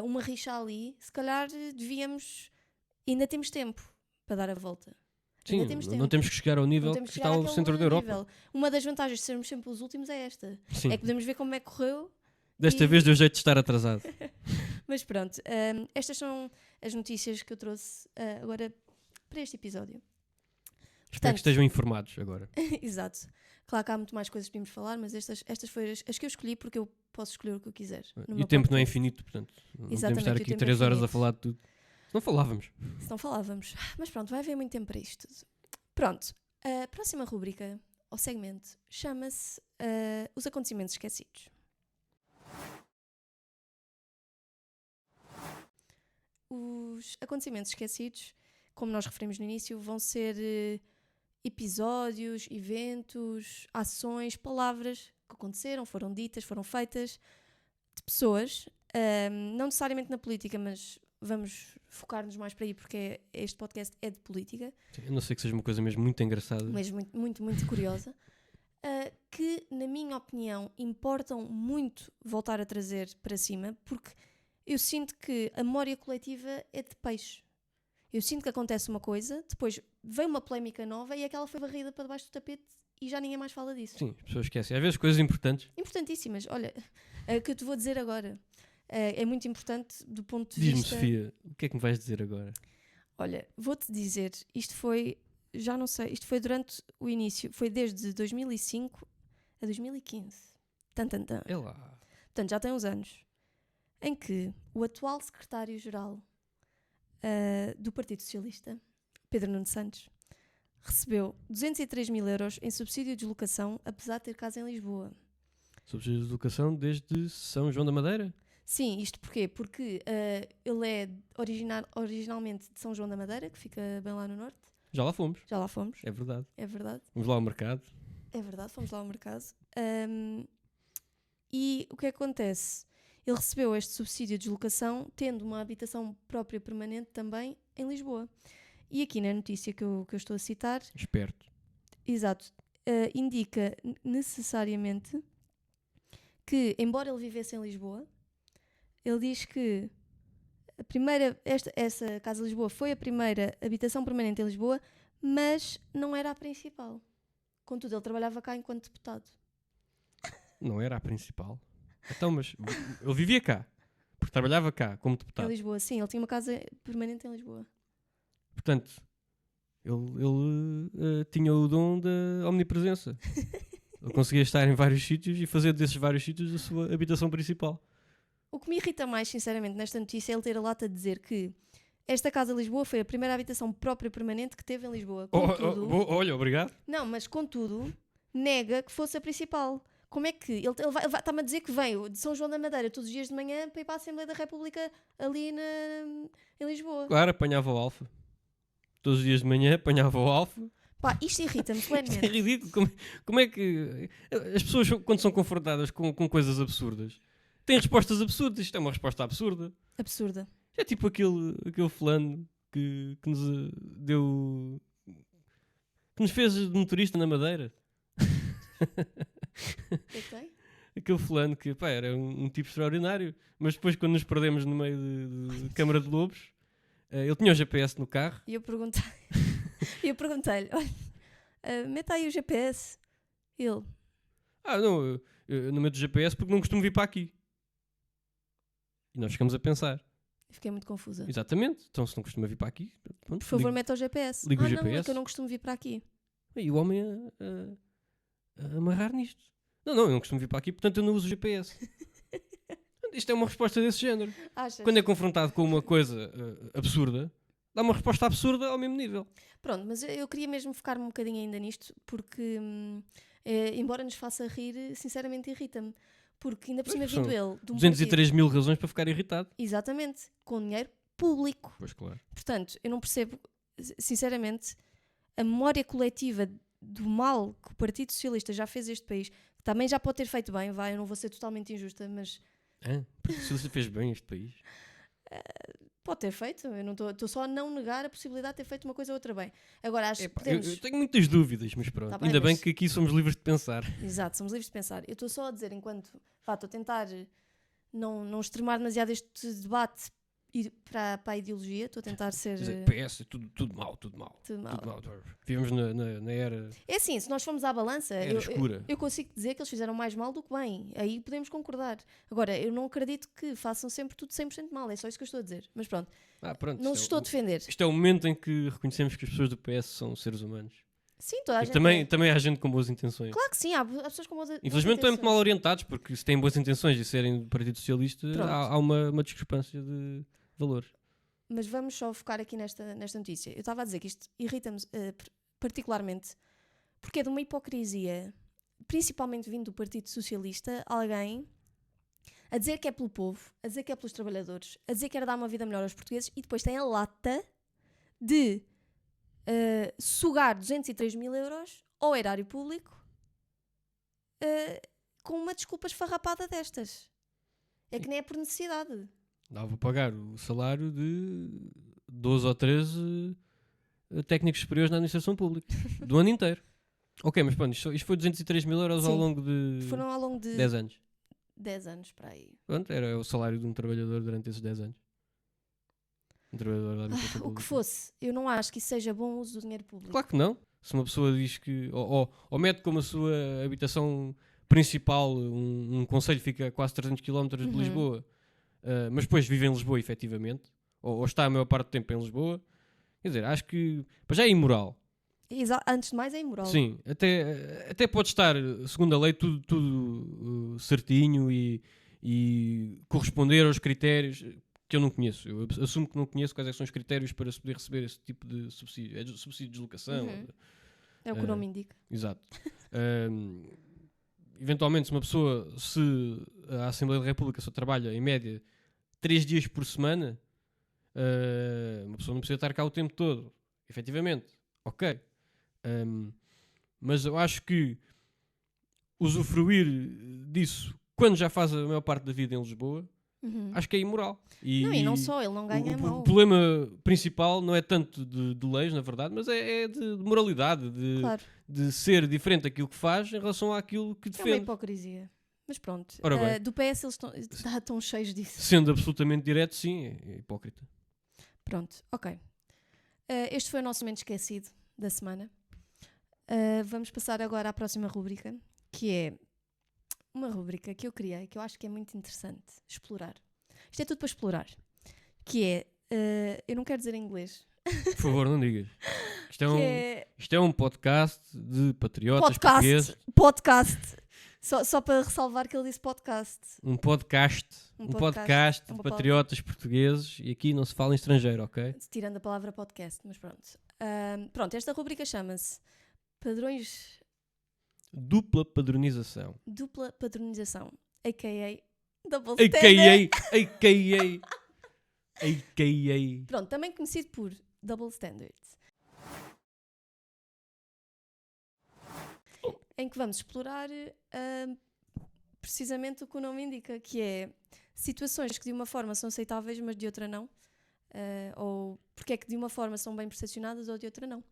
[SPEAKER 1] uma rixa ali, se calhar devíamos. Ainda temos tempo para dar a volta.
[SPEAKER 2] Sim,
[SPEAKER 1] Ainda temos
[SPEAKER 2] não
[SPEAKER 1] tempo.
[SPEAKER 2] temos que chegar ao nível
[SPEAKER 1] Não
[SPEAKER 2] que
[SPEAKER 1] temos que
[SPEAKER 2] está
[SPEAKER 1] chegar
[SPEAKER 2] ao
[SPEAKER 1] àquele
[SPEAKER 2] centro da Europa.
[SPEAKER 1] nível. Uma das vantagens de sermos sempre os últimos é esta.
[SPEAKER 2] Sim.
[SPEAKER 1] É que podemos ver como é que correu.
[SPEAKER 2] Desta
[SPEAKER 1] e-
[SPEAKER 2] vez deu jeito de estar atrasado.
[SPEAKER 1] Mas pronto, estas são as notícias que eu trouxe agora para este episódio.
[SPEAKER 2] Espero que estejam informados agora.
[SPEAKER 1] Exato. Claro que há muito mais coisas que podemos falar, mas estas foram as que eu escolhi porque eu posso escolher o que eu quiser. no
[SPEAKER 2] E
[SPEAKER 1] meu
[SPEAKER 2] o tempo não é
[SPEAKER 1] podcast.
[SPEAKER 2] infinito, portanto, não podemos
[SPEAKER 1] Exatamente,
[SPEAKER 2] estar
[SPEAKER 1] o
[SPEAKER 2] aqui
[SPEAKER 1] tempo é
[SPEAKER 2] 3 horas a
[SPEAKER 1] finito.
[SPEAKER 2] falar de tudo. Se não falávamos.
[SPEAKER 1] Se não falávamos. Mas pronto, vai haver muito tempo para isto tudo. Pronto, a próxima rúbrica, ou segmento, chama-se Os Acontecimentos Esquecidos. Os acontecimentos esquecidos, como nós referimos no início, vão ser episódios, eventos, ações, palavras que aconteceram, foram ditas, foram feitas, de pessoas, não necessariamente na política, mas vamos focar-nos mais para aí porque este podcast é de política,
[SPEAKER 2] A não ser que seja uma coisa mesmo muito engraçada.
[SPEAKER 1] mas muito, muito, muito curiosa, que, na minha opinião, importam muito voltar a trazer para cima, porque eu sinto que a memória coletiva é de peixe. Eu sinto que acontece uma coisa, depois vem uma polémica nova e aquela foi varrida para debaixo do tapete e já ninguém mais fala disso.
[SPEAKER 2] Sim, as pessoas esquecem. Às vezes coisas importantes.
[SPEAKER 1] Importantíssimas. Olha, o que eu te vou dizer agora é muito importante do ponto de
[SPEAKER 2] Diz-me,
[SPEAKER 1] vista...
[SPEAKER 2] Sofia, o que é que me vais dizer agora?
[SPEAKER 1] Olha, vou-te dizer, isto foi, já não sei, isto foi durante o início, foi desde 2005 a 2015. Tan, tan, tan.
[SPEAKER 2] É lá.
[SPEAKER 1] Portanto, já tem uns anos, em que o atual secretário-geral do Partido Socialista, Pedro Nuno Santos, recebeu 203 mil euros em subsídio de deslocação, apesar de ter casa em Lisboa.
[SPEAKER 2] Subsídio de educação desde São João da Madeira?
[SPEAKER 1] Sim, isto porquê? Porque ele é originalmente de São João da Madeira, que fica bem lá no norte.
[SPEAKER 2] Já lá fomos.
[SPEAKER 1] Já lá fomos,
[SPEAKER 2] É verdade.
[SPEAKER 1] é verdade.
[SPEAKER 2] Vamos lá ao mercado.
[SPEAKER 1] É verdade, fomos lá ao mercado. E o que acontece? Ele recebeu este subsídio de deslocação tendo uma habitação própria permanente também em Lisboa. E aqui na notícia que eu estou a citar,
[SPEAKER 2] Esperto.
[SPEAKER 1] exato, indica necessariamente que, embora ele vivesse em Lisboa, ele diz que essa Casa de Lisboa foi a primeira habitação permanente em Lisboa, mas não era a principal. Contudo, ele trabalhava cá enquanto deputado.
[SPEAKER 2] Não era a principal. Então, mas ele vivia cá. Porque trabalhava cá como
[SPEAKER 1] Em
[SPEAKER 2] deputado.
[SPEAKER 1] Lisboa, sim, ele tinha uma casa permanente em Lisboa.
[SPEAKER 2] Portanto, ele tinha o dom da omnipresença. Ele conseguia estar em vários sítios e fazer desses vários sítios a sua habitação principal.
[SPEAKER 1] O que me irrita mais, sinceramente, nesta notícia é ele ter a lata de dizer que esta Casa de Lisboa foi a primeira habitação própria permanente que teve em Lisboa. Contudo,
[SPEAKER 2] Olha, obrigado.
[SPEAKER 1] não, mas contudo, nega que fosse a principal. Como é que... Ele está-me a dizer que veio de São João da Madeira todos os dias de manhã para ir para a Assembleia da República ali em Lisboa.
[SPEAKER 2] Claro, apanhava o Alfa. Todos os dias de manhã apanhava o Alfa.
[SPEAKER 1] Pá, isto irrita-me
[SPEAKER 2] Isto é
[SPEAKER 1] solenemente.
[SPEAKER 2] ridículo. Como é que... As pessoas, quando são confrontadas com coisas absurdas, têm respostas absurdas. Isto é uma resposta absurda.
[SPEAKER 1] Absurda.
[SPEAKER 2] É tipo aquele fulano que nos deu... que nos fez de motorista na Madeira.
[SPEAKER 1] O que é que tem?
[SPEAKER 2] Aquele fulano que, pá, era um tipo extraordinário. Mas depois, quando nos perdemos no meio de Câmara de Lobos, ele tinha o GPS no carro.
[SPEAKER 1] E eu perguntei-lhe, olha, meta aí o GPS. Ele,
[SPEAKER 2] Não, eu não meto o GPS porque não costumo vir para aqui. E nós ficamos a pensar.
[SPEAKER 1] fiquei muito confusa.
[SPEAKER 2] Exatamente. Então, se não costuma vir para aqui, pronto,
[SPEAKER 1] Por favor, meta o GPS.
[SPEAKER 2] liga o
[SPEAKER 1] Não, é
[SPEAKER 2] GPS.
[SPEAKER 1] que eu não costumo vir para aqui.
[SPEAKER 2] E o homem a amarrar nisto. Não, eu não costumo vir para aqui, portanto eu não uso o GPS. Isto é uma resposta desse género.
[SPEAKER 1] Achas?
[SPEAKER 2] Quando é confrontado com uma coisa absurda, dá uma resposta absurda ao mesmo nível.
[SPEAKER 1] Pronto, mas eu queria mesmo focar-me um bocadinho ainda nisto, porque, embora nos faça rir, sinceramente irrita-me. Porque ainda por cima
[SPEAKER 2] Pois,
[SPEAKER 1] vindo
[SPEAKER 2] são
[SPEAKER 1] ele de um
[SPEAKER 2] 203 mil razões para ficar irritado.
[SPEAKER 1] partido, exatamente, com dinheiro público.
[SPEAKER 2] Pois claro.
[SPEAKER 1] Portanto, eu não percebo, sinceramente, a memória coletiva do mal que o Partido Socialista já fez a este país, que também já pode ter feito bem, eu não vou ser totalmente injusta, mas
[SPEAKER 2] Porque se você fez bem este país.
[SPEAKER 1] Pode ter feito, eu não estou só a não negar a possibilidade de ter feito uma coisa ou outra bem. Agora acho que
[SPEAKER 2] Epá,
[SPEAKER 1] podemos...
[SPEAKER 2] eu tenho muitas dúvidas, mas pronto.
[SPEAKER 1] Tá bem,
[SPEAKER 2] Ainda bem
[SPEAKER 1] mas-
[SPEAKER 2] que aqui somos livres de pensar.
[SPEAKER 1] Exato, somos livres de pensar. Eu estou só a dizer, enquanto estou a tentar não extremar demasiado este debate para a ideologia, estou a tentar ser...
[SPEAKER 2] Quer dizer, PS, tudo mal, tudo mal.
[SPEAKER 1] tudo mal.
[SPEAKER 2] Tudo mal. Vivemos na era
[SPEAKER 1] É assim, se nós formos à balança,
[SPEAKER 2] escura.
[SPEAKER 1] eu consigo dizer que eles fizeram mais mal do que bem. Aí podemos concordar. Agora, eu não acredito que façam sempre tudo 100% mal. É só isso que eu estou a dizer. Mas pronto,
[SPEAKER 2] Pronto,
[SPEAKER 1] não os estou a defender.
[SPEAKER 2] isto é o momento em que reconhecemos que as pessoas do PS são seres humanos.
[SPEAKER 1] Sim, toda a
[SPEAKER 2] E
[SPEAKER 1] gente...
[SPEAKER 2] também há gente com boas intenções.
[SPEAKER 1] Claro que sim, há pessoas com boas
[SPEAKER 2] Infelizmente estão muito
[SPEAKER 1] intenções.
[SPEAKER 2] mal orientados, porque se têm boas intenções de serem do Partido Socialista,
[SPEAKER 1] Pronto.
[SPEAKER 2] há uma discrepância de valores.
[SPEAKER 1] Mas vamos só focar aqui nesta notícia. Eu estava a dizer que isto irrita-me particularmente porque é de uma hipocrisia, principalmente vindo do Partido Socialista, alguém a dizer que é pelo povo, a dizer que é pelos trabalhadores, a dizer que quer dar uma vida melhor aos portugueses e depois tem a lata de sugar 203 mil euros ao erário público com uma desculpa esfarrapada destas. É que nem é por necessidade.
[SPEAKER 2] Dava para pagar o salário de 12 ou 13 técnicos superiores na administração pública, do ano inteiro. Ok, mas pronto, isto foi 203 mil euros ao
[SPEAKER 1] Sim.
[SPEAKER 2] longo de
[SPEAKER 1] Foram ao longo de
[SPEAKER 2] 10 anos.
[SPEAKER 1] 10 anos para aí.
[SPEAKER 2] Pronto, era o salário de um trabalhador durante esses 10 anos. Um trabalhador da administração
[SPEAKER 1] O
[SPEAKER 2] pública.
[SPEAKER 1] que fosse, eu não acho que isso seja bom uso do dinheiro público.
[SPEAKER 2] Claro que não. Se uma pessoa diz que... Ou mete como a sua habitação principal, um concelho fica a quase 300 km de
[SPEAKER 1] Uhum.
[SPEAKER 2] Lisboa, mas depois vive em Lisboa efetivamente, ou está a maior parte do tempo em Lisboa, quer dizer, acho que já é imoral.
[SPEAKER 1] Antes de mais é imoral.
[SPEAKER 2] Sim, até pode estar, segundo a lei, tudo certinho e corresponder aos critérios que eu não conheço. Eu assumo que não conheço quais é que são os critérios para se poder receber esse tipo de subsídio. É subsídio de deslocação.
[SPEAKER 1] Uhum. É o que o nome indica.
[SPEAKER 2] Exato. Eventualmente, se uma pessoa, se a Assembleia da República só trabalha em média 3 dias por semana, uma pessoa não precisa estar cá o tempo todo. Efetivamente. Ok. Mas eu acho que usufruir disso quando já faz a maior parte da vida em Lisboa,
[SPEAKER 1] Uhum.
[SPEAKER 2] acho que é imoral.
[SPEAKER 1] E não só, ele não ganha mal.
[SPEAKER 2] O problema principal não é tanto de leis, na verdade, mas é de moralidade,
[SPEAKER 1] Claro,
[SPEAKER 2] de ser diferente daquilo que faz em relação àquilo que
[SPEAKER 1] é uma
[SPEAKER 2] defende.
[SPEAKER 1] hipocrisia. Mas pronto,
[SPEAKER 2] Ora bem.
[SPEAKER 1] do PS eles estão cheios disso.
[SPEAKER 2] Sendo absolutamente direto, sim, é hipócrita.
[SPEAKER 1] Pronto, ok. Este foi o nosso momento esquecido da semana. Vamos passar agora à próxima rúbrica, que é uma rúbrica que eu criei, que eu acho que é muito interessante explorar. Isto é tudo para explorar. Que é, eu não quero dizer em inglês.
[SPEAKER 2] Por favor, não digas.
[SPEAKER 1] Que
[SPEAKER 2] Isto é um podcast de
[SPEAKER 1] é
[SPEAKER 2] patriotas portugueses.
[SPEAKER 1] podcast. Só para ressalvar que ele disse podcast.
[SPEAKER 2] Um podcast
[SPEAKER 1] podcast,
[SPEAKER 2] de patriotas portugueses, e aqui não se fala em estrangeiro, ok?
[SPEAKER 1] Tirando a palavra podcast, mas pronto. Pronto, esta rubrica chama-se Padrões
[SPEAKER 2] Dupla padronização.
[SPEAKER 1] Dupla Padronização, a.k.a. Double Standard.
[SPEAKER 2] A.k.a.
[SPEAKER 1] Pronto, também conhecido por Double Standards. Em que vamos explorar precisamente o que o nome indica, que é situações que de uma forma são aceitáveis, mas de outra não. Ou porque é que de uma forma são bem percepcionadas ou de outra não.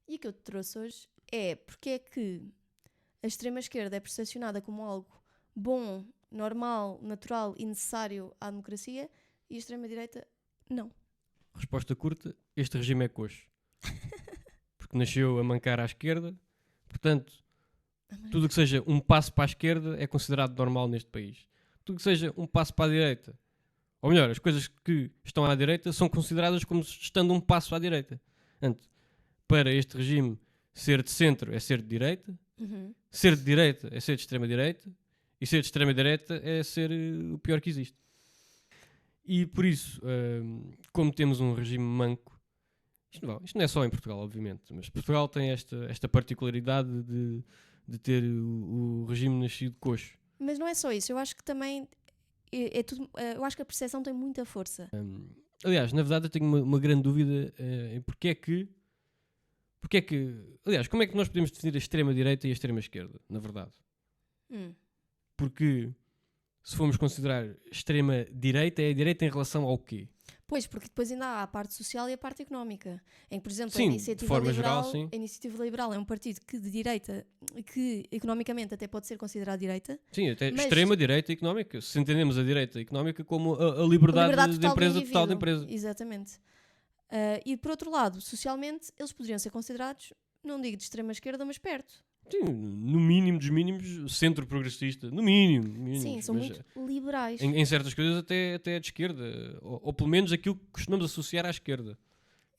[SPEAKER 1] E o que eu te trouxe hoje é porque é que a extrema-esquerda é percepcionada como algo bom, normal, natural e necessário à democracia e a extrema-direita não.
[SPEAKER 2] Resposta curta: este regime é coxo. Porque nasceu a mancar à esquerda, portanto, tudo o que seja um passo para a esquerda é considerado normal neste país. Tudo o que seja um passo para a direita, ou melhor, as coisas que estão à direita são consideradas como estando um passo à direita. Portanto, para este regime, ser de centro é ser de direita, ser de direita é ser de extrema-direita, e ser de extrema-direita é ser o pior que existe. E por isso, como temos um regime manco, isto não é só em Portugal, obviamente, mas Portugal tem esta particularidade de ter o regime nascido coxo.
[SPEAKER 1] Mas não é só isso, eu acho que também é tudo, eu acho que a percepção tem muita força.
[SPEAKER 2] Aliás, na verdade eu tenho uma grande dúvida em porque é que, aliás, como é que nós podemos definir a extrema-direita e a extrema-esquerda, na verdade? Porque se formos considerar extrema-direita, é a direita em relação ao quê?
[SPEAKER 1] Pois, porque depois ainda há a parte social e a parte económica. Em que, por exemplo,
[SPEAKER 2] Sim, de forma geral, sim.
[SPEAKER 1] A Iniciativa Liberal é um partido que de direita, que economicamente até pode ser considerado direita.
[SPEAKER 2] Sim, até
[SPEAKER 1] mas
[SPEAKER 2] extrema-direita económica. Se entendemos a direita económica como a liberdade de empresa total da empresa.
[SPEAKER 1] Exatamente. E por outro lado, socialmente, eles poderiam ser considerados, não digo de extrema-esquerda, mas perto.
[SPEAKER 2] Sim, no mínimo dos mínimos, centro-progressista. No mínimo.
[SPEAKER 1] Sim, são muito liberais.
[SPEAKER 2] Em certas coisas até de esquerda. Ou pelo menos aquilo que costumamos associar à esquerda.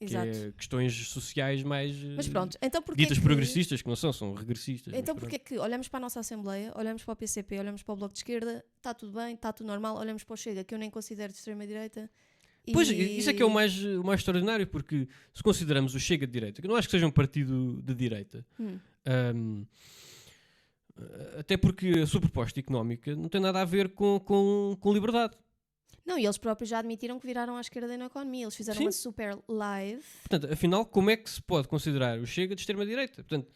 [SPEAKER 1] Exato.
[SPEAKER 2] Que é questões sociais mais
[SPEAKER 1] mas pronto, então
[SPEAKER 2] ditas progressistas, que não são regressistas.
[SPEAKER 1] Então porque é que olhamos para a nossa Assembleia, olhamos para o PCP, olhamos para o Bloco de Esquerda, está tudo bem, está tudo normal, olhamos para o Chega, que eu nem considero de extrema-direita.
[SPEAKER 2] Pois, isso é que é o mais extraordinário, porque se consideramos o Chega de direita, que não acho que seja um partido de direita, até porque a sua proposta económica não tem nada a ver com liberdade.
[SPEAKER 1] Não, e eles próprios já admitiram que viraram à esquerda na economia. Eles fizeram uma super live.
[SPEAKER 2] Portanto, afinal, como é que se pode considerar o Chega de extrema-direita? Portanto,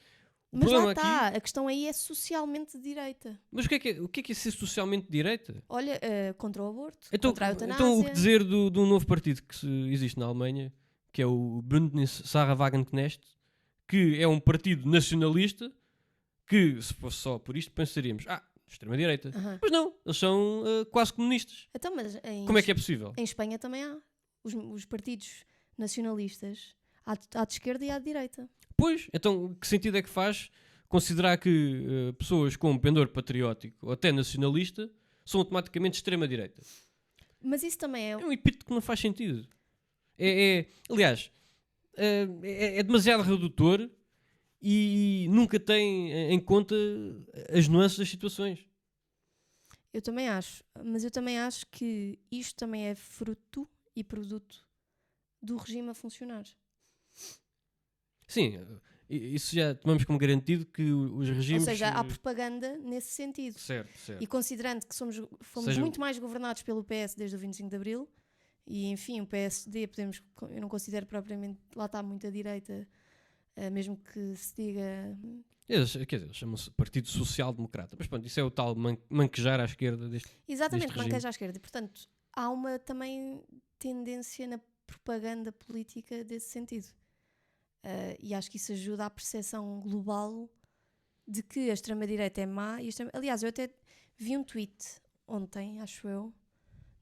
[SPEAKER 1] mas lá está, a questão aí é socialmente de direita.
[SPEAKER 2] Mas o que é ser socialmente de direita?
[SPEAKER 1] Olha, contra o aborto,
[SPEAKER 2] então,
[SPEAKER 1] contra a eutanásia.
[SPEAKER 2] Então o que dizer do novo partido que existe na Alemanha, que é o Bündnis Sarah Wagenknecht, que é um partido nacionalista, que se fosse só por isto pensaríamos, extrema-direita. Mas não, eles são quase comunistas.
[SPEAKER 1] Então, mas
[SPEAKER 2] como é que é possível?
[SPEAKER 1] Em Espanha também há os partidos nacionalistas, há de esquerda e há de direita.
[SPEAKER 2] Pois, então que sentido é que faz considerar que pessoas com um pendor patriótico ou até nacionalista são automaticamente extrema-direita?
[SPEAKER 1] Mas isso também
[SPEAKER 2] é um epíteto que não faz sentido. Aliás, é demasiado redutor e nunca tem em conta as nuances das situações.
[SPEAKER 1] Eu também acho, mas eu também acho que isto também é fruto e produto do regime a funcionar.
[SPEAKER 2] Sim, isso já tomamos como garantido que os regimes...
[SPEAKER 1] Ou seja, há propaganda nesse sentido.
[SPEAKER 2] Certo.
[SPEAKER 1] E considerando que fomos muito mais governados pelo PS desde o 25 de Abril, e enfim, o PSD, eu não considero propriamente, lá está muito à direita, mesmo que se diga...
[SPEAKER 2] Quer dizer, chamam-se Partido Social Democrata. Mas pronto, isso é o tal manquejar à esquerda deste
[SPEAKER 1] Exatamente, manquejar à esquerda. E, portanto, há uma também tendência na propaganda política desse sentido. E acho que isso ajuda à percepção global de que a extrema-direita é má. Aliás, eu até vi um tweet ontem, acho eu,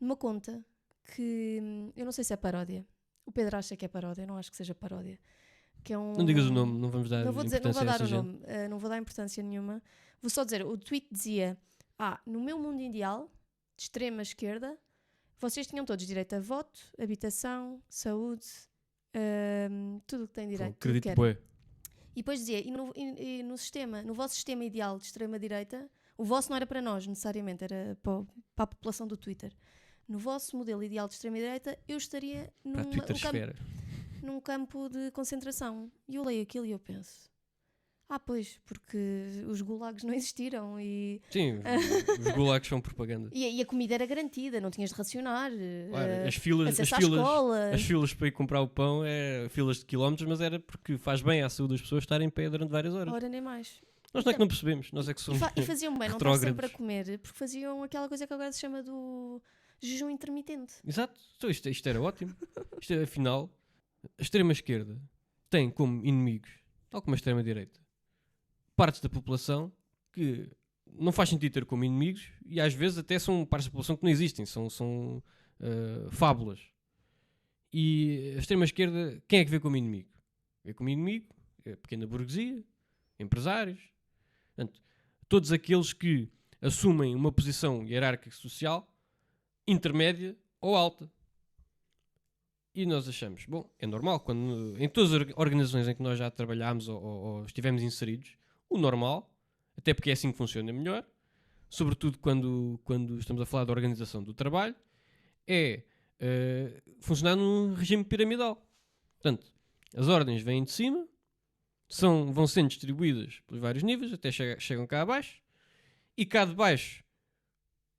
[SPEAKER 1] numa conta que eu não sei se é paródia. O Pedro acha que é paródia, eu não acho que seja paródia. Que é
[SPEAKER 2] não digas o nome, não vamos dar importância
[SPEAKER 1] não vou dar o nome, não vou dar importância nenhuma. Vou só dizer, o tweet dizia: no meu mundo ideal, de extrema esquerda, vocês tinham todos direito a voto, habitação, saúde, tudo o que tem direito.
[SPEAKER 2] Acredito bué.
[SPEAKER 1] E depois dizia, e no vosso sistema ideal de extrema-direita, o vosso não era para nós necessariamente, era para a população do No vosso modelo ideal de extrema-direita, eu estaria num campo de concentração. E eu leio aquilo e eu penso, pois, porque os gulags não existiram e...
[SPEAKER 2] Sim, os gulags são propaganda.
[SPEAKER 1] E a comida era garantida, não tinhas de racionar.
[SPEAKER 2] Claro, as filas para ir comprar o pão é filas de quilómetros, mas era porque faz bem à saúde das pessoas estarem em pé durante várias horas.
[SPEAKER 1] Ora, nem mais.
[SPEAKER 2] Nós não é que não percebemos, nós é que somos
[SPEAKER 1] E faziam bem não estar sempre a comer, porque faziam aquela coisa que agora se chama do jejum intermitente.
[SPEAKER 2] Exato, então isto era ótimo. Afinal, a extrema-esquerda tem como inimigos, tal como a extrema-direita, partes da população que não faz sentido ter como inimigos e às vezes até são partes da população que não existem, são fábulas. E a extrema-esquerda, quem é que vê como inimigo? Vê como inimigo a pequena burguesia, empresários, portanto, todos aqueles que assumem uma posição hierárquica social intermédia ou alta. E nós achamos, bom, é normal, quando em todas as organizações em que nós já trabalhámos ou estivemos inseridos, o normal, até porque é assim que funciona melhor, sobretudo quando estamos a falar da organização do trabalho, é funcionar num regime piramidal. Portanto, as ordens vêm de cima, vão sendo distribuídas pelos vários níveis, até chegam cá abaixo, e cá de baixo,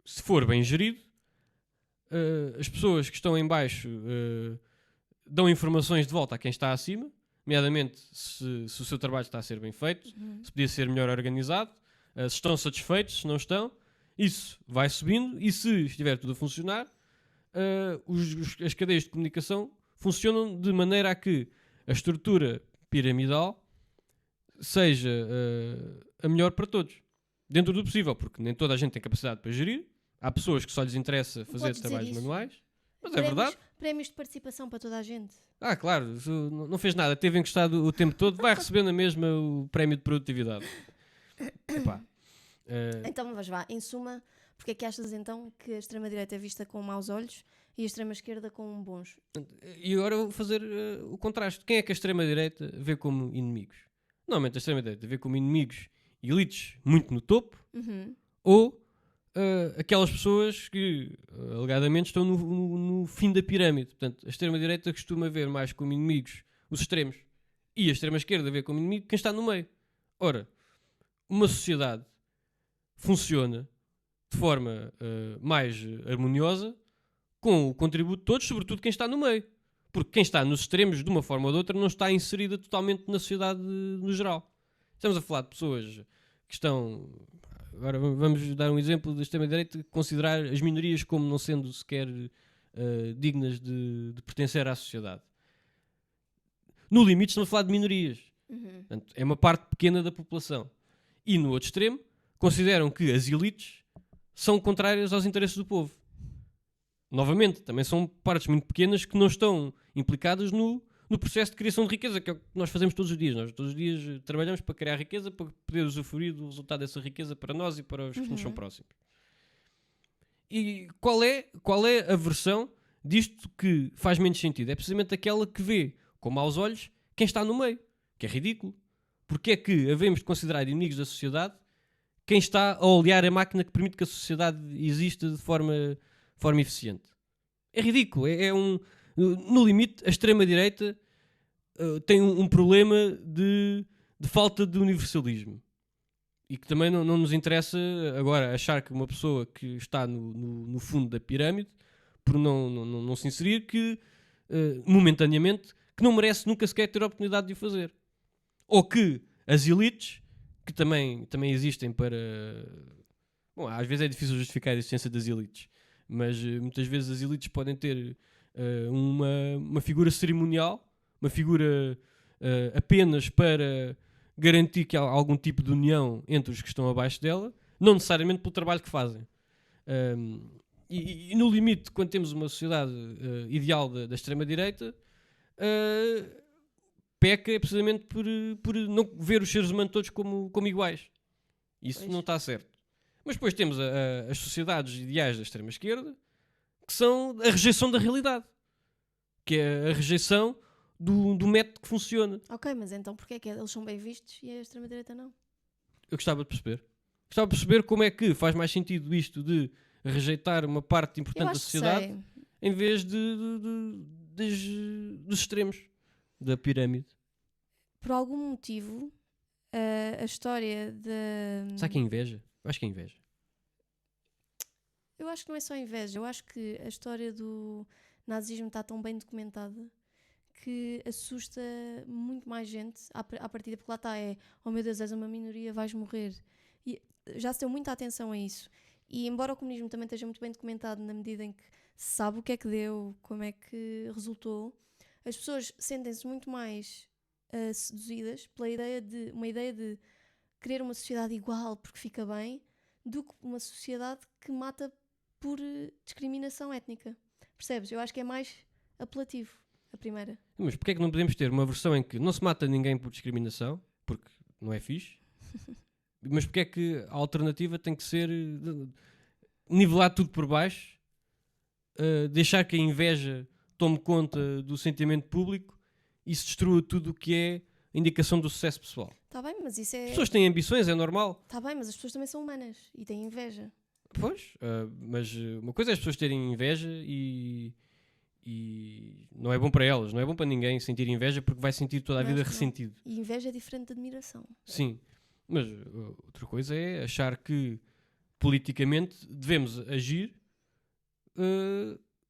[SPEAKER 2] se for bem gerido, as pessoas que estão em baixo dão informações de volta a quem está acima, nomeadamente se o seu trabalho está a ser bem feito, se podia ser melhor organizado, se estão satisfeitos, se não estão, Isso vai subindo e se estiver tudo a funcionar, as cadeias de comunicação funcionam de maneira a que a estrutura piramidal seja a melhor para todos. Dentro do possível, porque nem toda a gente tem capacidade para gerir. Há pessoas que só lhes interessa fazer trabalhos manuais. Mas é verdade.
[SPEAKER 1] Prémios de participação para toda a gente.
[SPEAKER 2] Claro, não fez nada, teve encostado o tempo todo, vai receber na mesma o prémio de produtividade. Epá.
[SPEAKER 1] Então, mas vá, em suma, porque é que achas então que a extrema-direita é vista com maus olhos e a extrema-esquerda com bons?
[SPEAKER 2] E agora vou fazer o contraste. Quem é que a extrema-direita vê como inimigos? Normalmente a extrema-direita vê como inimigos elites muito no topo, ou aquelas pessoas que alegadamente estão no fim da pirâmide. Portanto, a extrema-direita costuma ver mais como inimigos os extremos e a extrema-esquerda vê como inimigo quem está no meio. Ora, uma sociedade funciona de forma mais harmoniosa com o contributo de todos, sobretudo quem está no meio. Porque quem está nos extremos, de uma forma ou de outra, não está inserida totalmente na sociedade no geral. Estamos a falar de pessoas que estão... Agora vamos dar um exemplo da extrema-direita, considerar as minorias como não sendo sequer dignas de pertencer à sociedade. No limite estamos a falar de minorias. Portanto, é uma parte pequena da população. E no outro extremo, consideram que as elites são contrárias aos interesses do povo. Novamente, também são partes muito pequenas que não estão implicadas no processo de criação de riqueza, que é o que nós fazemos todos os dias. Nós todos os dias trabalhamos para criar riqueza, para poder usufruir do resultado dessa riqueza para nós e para os que nos são próximos. E qual é a versão disto que faz menos sentido? É precisamente aquela que vê com maus olhos quem está no meio, que é ridículo. Porque é que havemos de considerar inimigos da sociedade quem está a olear a máquina que permite que a sociedade exista de forma eficiente? É ridículo. No limite, a extrema-direita tem um problema de falta de universalismo. E que também não nos interessa agora achar que uma pessoa que está no fundo da pirâmide, por não se inserir, que momentaneamente, que não merece nunca sequer ter a oportunidade de o fazer. Ou que as elites, que também existem para... Bom, às vezes é difícil justificar a existência das elites, mas muitas vezes as elites podem ter uma figura cerimonial, uma figura apenas para garantir que há algum tipo de união entre os que estão abaixo dela, não necessariamente pelo trabalho que fazem. E no limite, quando temos uma sociedade ideal da extrema-direita, peca precisamente por não ver os seres humanos todos como iguais. Isso não está certo. Mas depois temos as sociedades ideais da extrema-esquerda, que são a rejeição da realidade, que é a rejeição do método que funciona.
[SPEAKER 1] Ok, mas então porquê é que eles são bem vistos e a extrema-direita não?
[SPEAKER 2] Eu gostava de perceber. Gostava de perceber como é que faz mais sentido isto de rejeitar uma parte importante da sociedade em vez dos extremos da pirâmide.
[SPEAKER 1] Por algum motivo, a história da...
[SPEAKER 2] Será que é inveja? Eu acho que é inveja.
[SPEAKER 1] Eu acho que não é só inveja. Eu acho que a história do nazismo está tão bem documentada que assusta muito mais gente à partida, porque lá está, oh meu Deus, és uma minoria, vais morrer. E já se deu muita atenção a isso. E embora o comunismo também esteja muito bem documentado na medida em que se sabe o que é que deu, como é que resultou, as pessoas sentem-se muito mais seduzidas pela uma ideia de querer uma sociedade igual porque fica bem, do que uma sociedade que mata por discriminação étnica. Percebes? Eu acho que é mais apelativo a primeira.
[SPEAKER 2] Mas porquê é que não podemos ter uma versão em que não se mata ninguém por discriminação, porque não é fixe, mas porquê é que a alternativa tem que ser nivelar tudo por baixo, deixar que a inveja tome conta do sentimento público e se destrua tudo o que é indicação do sucesso pessoal?
[SPEAKER 1] Está bem, mas isso é...
[SPEAKER 2] As pessoas têm ambições, é normal.
[SPEAKER 1] Está bem, mas as pessoas também são humanas e têm inveja.
[SPEAKER 2] Pois, mas uma coisa é as pessoas terem inveja e não é bom para elas, não é bom para ninguém sentir inveja porque vai sentir toda a vida ressentido.
[SPEAKER 1] E inveja é diferente de admiração.
[SPEAKER 2] Sim, mas outra coisa é achar que politicamente devemos agir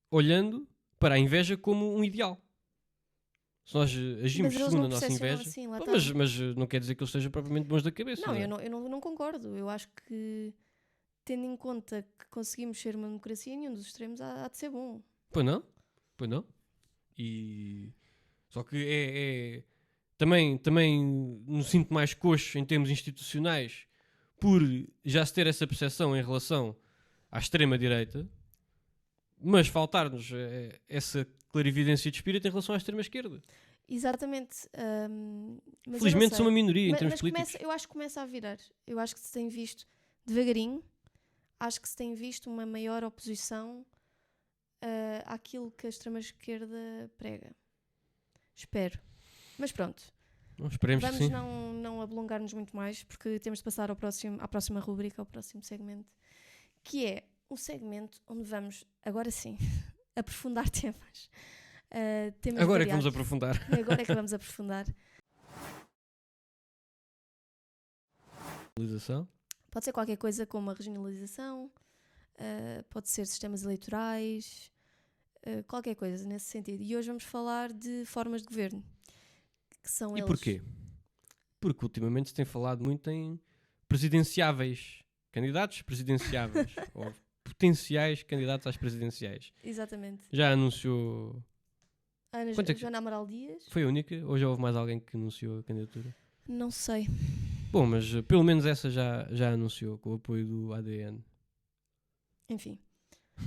[SPEAKER 2] olhando para a inveja como um ideal. Se nós agimos segundo a nossa inveja,
[SPEAKER 1] assim,
[SPEAKER 2] mas não quer dizer que eles sejam propriamente bons da cabeça.
[SPEAKER 1] Não, eu não concordo. Eu acho que tendo em conta que conseguimos ser uma democracia, nenhum dos extremos há de ser bom.
[SPEAKER 2] Pois não, pois não. E... Só que também me sinto mais coxo em termos institucionais por já se ter essa percepção em relação à extrema-direita, mas faltar-nos essa clarividência de espírito em relação à extrema-esquerda.
[SPEAKER 1] Exatamente. Mas
[SPEAKER 2] Felizmente são uma minoria em termos políticos.
[SPEAKER 1] Eu acho que começa a virar. Eu acho que se tem visto devagarinho, acho que se tem visto uma maior oposição àquilo que a extrema-esquerda prega. Espero. Mas pronto.
[SPEAKER 2] Esperemos
[SPEAKER 1] Vamos
[SPEAKER 2] que sim.
[SPEAKER 1] não alongar-nos muito mais, porque temos de passar à próxima rubrica, ao próximo segmento, que é um segmento onde vamos, agora sim, aprofundar temas.
[SPEAKER 2] Agora é que vamos aprofundar.
[SPEAKER 1] Agora é que vamos aprofundar. Pode ser qualquer coisa como a regionalização, pode ser sistemas eleitorais, qualquer coisa nesse sentido. E hoje vamos falar de formas de governo. Que são eles.
[SPEAKER 2] Porquê? Porque ultimamente se tem falado muito em presidenciáveis, candidatos presidenciáveis, ou potenciais candidatos às presidenciais.
[SPEAKER 1] Exatamente.
[SPEAKER 2] Já anunciou...
[SPEAKER 1] Joana Amaral Dias.
[SPEAKER 2] Foi a única? Ou já houve mais alguém que anunciou a candidatura?
[SPEAKER 1] Não sei.
[SPEAKER 2] Bom, mas pelo menos essa já anunciou, com o apoio do ADN.
[SPEAKER 1] Enfim.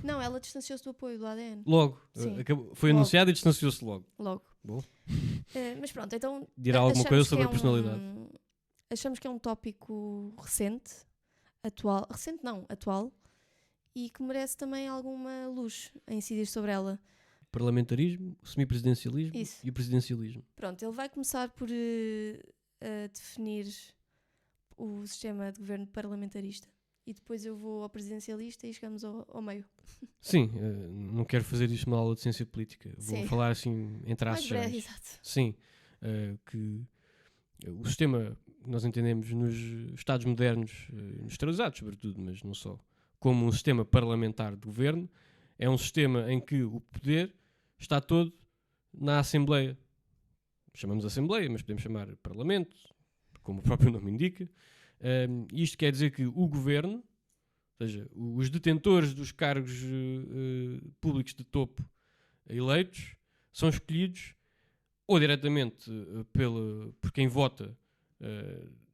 [SPEAKER 1] Não, ela distanciou-se do apoio do ADN.
[SPEAKER 2] Logo. Foi anunciado e distanciou-se logo.
[SPEAKER 1] Bom. Mas pronto, então...
[SPEAKER 2] Dirá alguma coisa sobre a personalidade.
[SPEAKER 1] Achamos que é um tópico recente, atual... Recente não, atual. E que merece também alguma luz a incidir sobre ela.
[SPEAKER 2] Parlamentarismo, o semipresidencialismo e o presidencialismo.
[SPEAKER 1] Pronto, ele vai começar por definir o sistema de governo parlamentarista. E depois eu vou ao presidencialista e chegamos ao meio.
[SPEAKER 2] Sim, não quero fazer isto numa aula de ciência política. Vou falar assim em traços gerais.
[SPEAKER 1] Exato.
[SPEAKER 2] Sim, que o sistema que nós entendemos nos Estados modernos, industrializados sobretudo, mas não só, como um sistema parlamentar de governo, é um sistema em que o poder está todo na Assembleia. Chamamos Assembleia, mas podemos chamar Parlamento, como o próprio nome indica. Isto quer dizer que o governo, ou seja, os detentores dos cargos públicos de topo eleitos, são escolhidos ou diretamente por quem vota,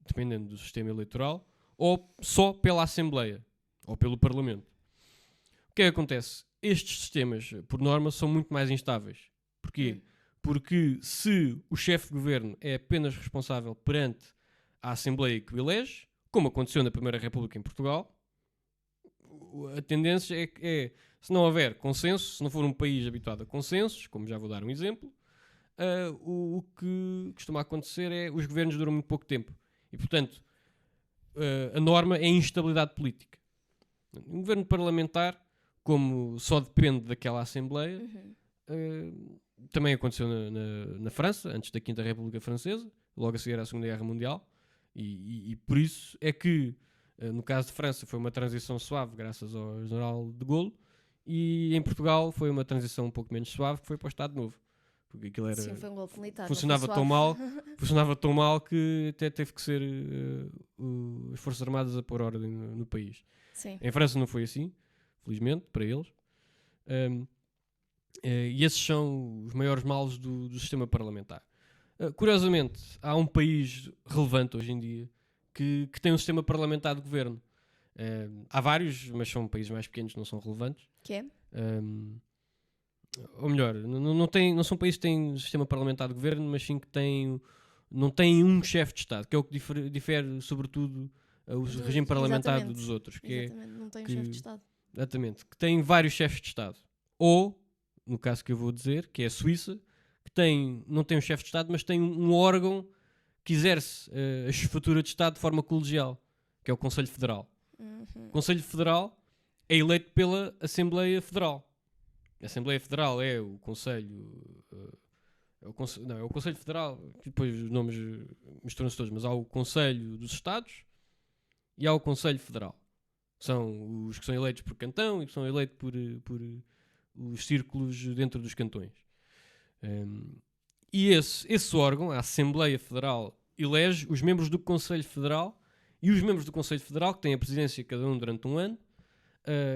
[SPEAKER 2] dependendo do sistema eleitoral, ou só pela Assembleia, ou pelo Parlamento. O que é que acontece? Estes sistemas, por norma, são muito mais instáveis. Porquê? Porque se o chefe de governo é apenas responsável perante a Assembleia que o elege, como aconteceu na Primeira República em Portugal, a tendência é se não houver consenso, se não for um país habituado a consensos, como já vou dar um exemplo, o que costuma acontecer é os governos duram muito pouco tempo. E, portanto, a norma é a instabilidade política. Um governo parlamentar, como só depende daquela Assembleia, também aconteceu na França, antes da Quinta República Francesa, logo a seguir à Segunda Guerra Mundial, e por isso é que, no caso de França, foi uma transição suave, graças ao general de Gaulle, e em Portugal foi uma transição um pouco menos suave, que foi para o Estado Novo. Porque aquilo era...
[SPEAKER 1] Sim, foi um golpe militar.
[SPEAKER 2] Funcionava tão mal que até teve que ser as Forças Armadas a pôr ordem no país.
[SPEAKER 1] Sim.
[SPEAKER 2] Em França não foi assim, felizmente, para eles. E esses são os maiores males do sistema parlamentar. Curiosamente, há um país relevante hoje em dia que tem um sistema parlamentar de governo. Há vários, mas são países mais pequenos, não são relevantes.
[SPEAKER 1] Que é?
[SPEAKER 2] Ou melhor, não são países que têm um sistema parlamentar de governo, mas sim que não têm um chefe de Estado, que é o que difere sobretudo o regime parlamentar dos outros.
[SPEAKER 1] Não tem um chefe de Estado.
[SPEAKER 2] Exatamente, que tem vários chefes de Estado. Ou, no caso que eu vou dizer, que é a Suíça, que não tem um chefe de Estado, mas tem um órgão que exerce a chefatura de Estado de forma colegial, que é o Conselho Federal. O Conselho Federal é eleito pela Assembleia Federal. A Assembleia Federal é o Conselho... é o Conselho Federal, que depois os nomes misturam-se todos, mas há o Conselho dos Estados e há o Conselho Federal. São os que são eleitos por cantão e que são eleitos por os círculos dentro dos cantões. E esse órgão, a Assembleia Federal, elege os membros do Conselho Federal E os membros do Conselho Federal, que têm a presidência cada um durante um ano,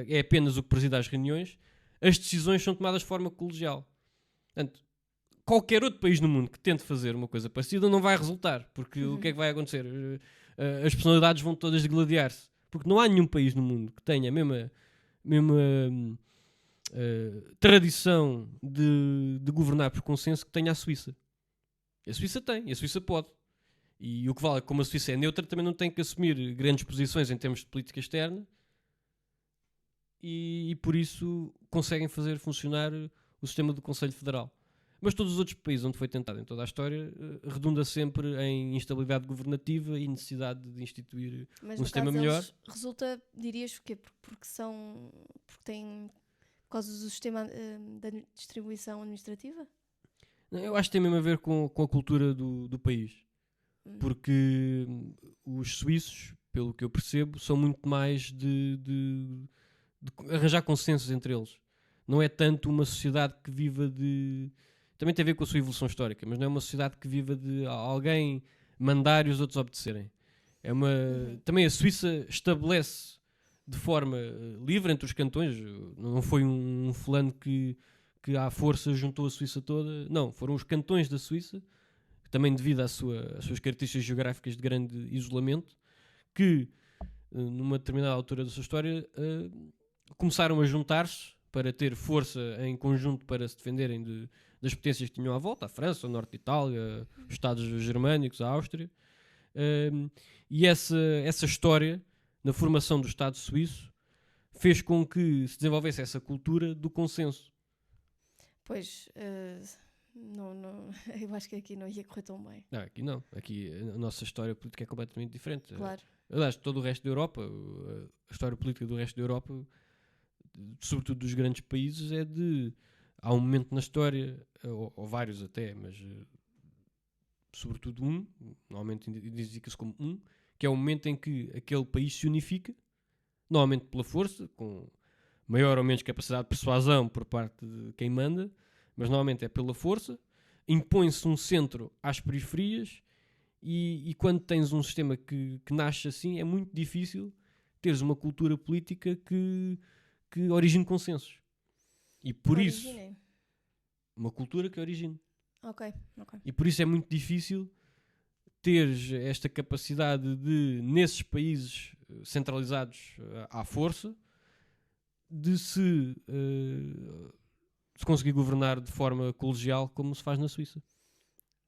[SPEAKER 2] é apenas o que preside às reuniões, as decisões são tomadas de forma colegial. Portanto, qualquer outro país no mundo que tente fazer uma coisa parecida não vai resultar, porque o que é que vai acontecer? As personalidades vão todas degladiar-se, porque não há nenhum país no mundo que tenha a mesma tradição de governar por consenso que tenha a Suíça. A Suíça tem, a Suíça pode. E o que vale é que, como a Suíça é neutra, também não tem que assumir grandes posições em termos de política externa, e por isso conseguem fazer funcionar o sistema do Conselho Federal. Mas todos os outros países onde foi tentado em toda a história redunda sempre em instabilidade governativa e necessidade de instituir um sistema melhor.
[SPEAKER 1] Resulta, dirias, o quê? Porque têm, por causa do sistema da distribuição administrativa?
[SPEAKER 2] Eu acho que tem mesmo a ver com a cultura do país. Porque os suíços, pelo que eu percebo, são muito mais de arranjar consensos entre eles. Não é tanto uma sociedade que viva de... Também tem a ver com a sua evolução histórica, mas não é uma sociedade que viva de alguém mandar e os outros obedecerem. Também a Suíça estabelece de forma livre entre os cantões. Não foi um fulano que à força juntou a Suíça toda. Não, foram os cantões da Suíça, também devido às suas características geográficas de grande isolamento, que numa determinada altura da sua história começaram a juntar-se para ter força em conjunto para se defenderem das potências que tinham à volta, a França, o norte de Itália, os Estados germânicos, a Áustria. E essa história, na formação do Estado suíço, fez com que se desenvolvesse essa cultura do consenso.
[SPEAKER 1] Pois, não, eu acho que aqui não ia correr tão bem.
[SPEAKER 2] Não, aqui não. Aqui a nossa história política é completamente diferente.
[SPEAKER 1] Claro.
[SPEAKER 2] Aliás, todo o resto da Europa, a história política do resto da Europa, sobretudo dos grandes países, há um momento na história, ou vários até, mas sobretudo normalmente identifica-se como que é o momento em que aquele país se unifica, normalmente pela força, com maior ou menos capacidade de persuasão por parte de quem manda, mas normalmente é pela força, impõe-se um centro às periferias, e quando tens um sistema que nasce assim, é muito difícil teres uma cultura política que origine consensos. E por isso, uma cultura que origine.
[SPEAKER 1] Ok.
[SPEAKER 2] E por isso é muito difícil teres esta capacidade de, nesses países centralizados à força, de se conseguir governar de forma colegial como se faz na Suíça.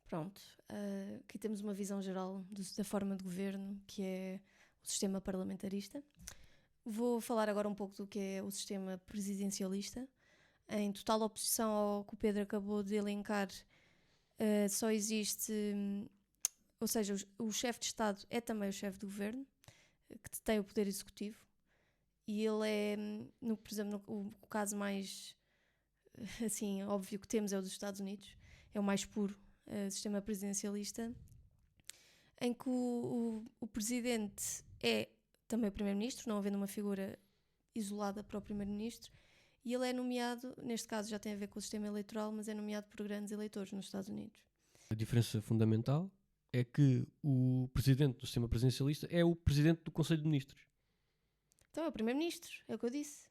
[SPEAKER 1] Pronto. Aqui temos uma visão geral da forma de governo, que é o sistema parlamentarista. Vou falar agora um pouco do que é o sistema presidencialista. Em total oposição ao que o Pedro acabou de elencar, só existe... ou seja, o chefe de Estado é também o chefe do governo, que tem o poder executivo. E ele é, por exemplo, o caso mais assim, óbvio que temos é o dos Estados Unidos. É o mais puro sistema presidencialista, em que o presidente é também o primeiro-ministro, não havendo uma figura isolada para o primeiro-ministro, e ele é nomeado, neste caso já tem a ver com o sistema eleitoral, mas é nomeado por grandes eleitores nos Estados Unidos.
[SPEAKER 2] A diferença fundamental é que o presidente do sistema presidencialista é o presidente do Conselho de Ministros.
[SPEAKER 1] Então é o primeiro-ministro, é o que eu disse.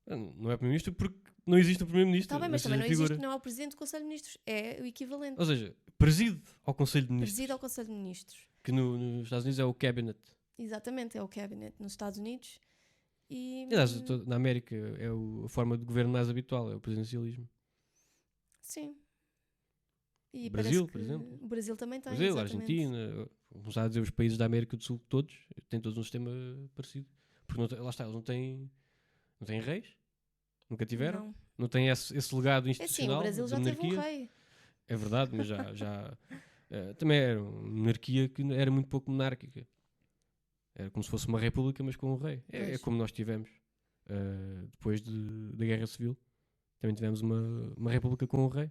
[SPEAKER 2] Não é primeiro-ministro porque não existe o primeiro-ministro.
[SPEAKER 1] Está bem, mas também não existe, não é o presidente do Conselho de Ministros, é o equivalente.
[SPEAKER 2] Ou seja, preside ao Conselho de Ministros.
[SPEAKER 1] Preside ao Conselho de Ministros.
[SPEAKER 2] Que nos Estados Unidos é o Cabinet.
[SPEAKER 1] Exatamente, é o Cabinet nos Estados Unidos. E
[SPEAKER 2] aliás, na América é a forma de governo mais habitual, é o presidencialismo.
[SPEAKER 1] Sim. E
[SPEAKER 2] o Brasil, por exemplo.
[SPEAKER 1] O Brasil também tem.
[SPEAKER 2] Brasil,
[SPEAKER 1] exatamente.
[SPEAKER 2] Argentina, vamos a dizer os países da América do Sul, têm todos um sistema parecido. Porque lá está, eles não têm reis, nunca tiveram, não têm esse legado institucional.
[SPEAKER 1] É sim, o Brasil já
[SPEAKER 2] monarquia.
[SPEAKER 1] teve um rei.
[SPEAKER 2] É verdade, mas já também era uma monarquia que era muito pouco monárquica. Era como se fosse uma república, mas com um rei. É como nós tivemos depois da Guerra Civil. Também tivemos uma república com um rei.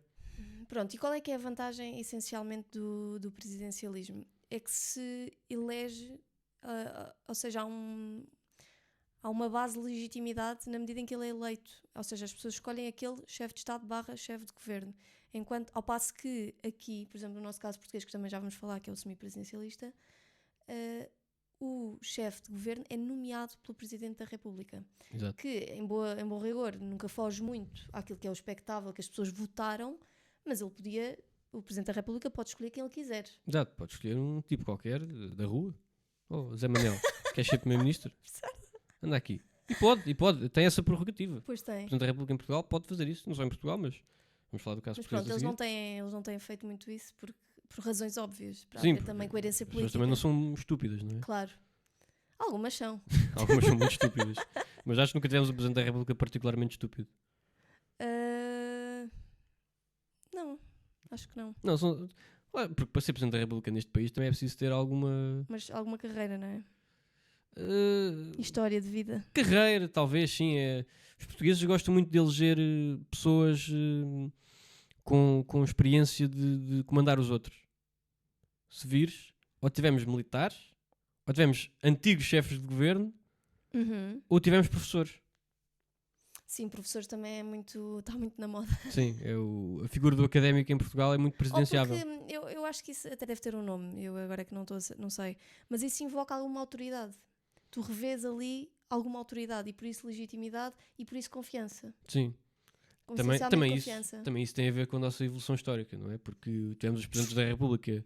[SPEAKER 1] Pronto, e qual é que é a vantagem essencialmente do presidencialismo? É que se elege, ou seja, há uma base de legitimidade na medida em que ele é eleito. Ou seja, as pessoas escolhem aquele chefe de Estado / chefe de governo. Ao passo que aqui, por exemplo, no nosso caso português, que também já vamos falar, que é o semipresidencialista, o chefe de governo é nomeado pelo Presidente da República.
[SPEAKER 2] Exato.
[SPEAKER 1] Que, em bom rigor, nunca foge muito àquilo que é o expectável, que as pessoas votaram, mas o Presidente da República pode escolher quem ele quiser.
[SPEAKER 2] Exato, pode escolher um tipo qualquer da rua. Zé Manel, queres ser Primeiro-Ministro? Anda aqui. E pode, tem essa prerrogativa.
[SPEAKER 1] Pois tem.
[SPEAKER 2] O Presidente da República em Portugal pode fazer isso, não só em Portugal, mas vamos falar do caso
[SPEAKER 1] Mas
[SPEAKER 2] português.
[SPEAKER 1] pronto, eles não têm feito muito isso por razões óbvias, para
[SPEAKER 2] Sim,
[SPEAKER 1] haver também coerência
[SPEAKER 2] as pessoas
[SPEAKER 1] política.
[SPEAKER 2] também não são estúpidas, não é?
[SPEAKER 1] Claro. Algumas são.
[SPEAKER 2] Algumas são muito estúpidas. Mas acho que nunca tivemos um Presidente da República particularmente estúpido.
[SPEAKER 1] Não, acho que não.
[SPEAKER 2] Não, porque para ser Presidente da República neste país também é preciso ter alguma...
[SPEAKER 1] Mas alguma carreira, não é? História de vida.
[SPEAKER 2] Carreira, talvez, sim. Os portugueses gostam muito de eleger pessoas com experiência de comandar os outros. Se vires, ou tivemos militares, ou tivemos antigos chefes de governo, ou tivemos professores.
[SPEAKER 1] Sim, professores também está muito na moda.
[SPEAKER 2] Sim, a figura do académico em Portugal é muito presidenciável.
[SPEAKER 1] Porque eu acho que isso até deve ter um nome, eu agora que não sei, mas isso invoca alguma autoridade. Tu revês ali alguma autoridade e por isso legitimidade e por isso confiança.
[SPEAKER 2] Sim. Também isso tem a ver com a nossa evolução histórica, não é? Porque tivemos os presidentes da República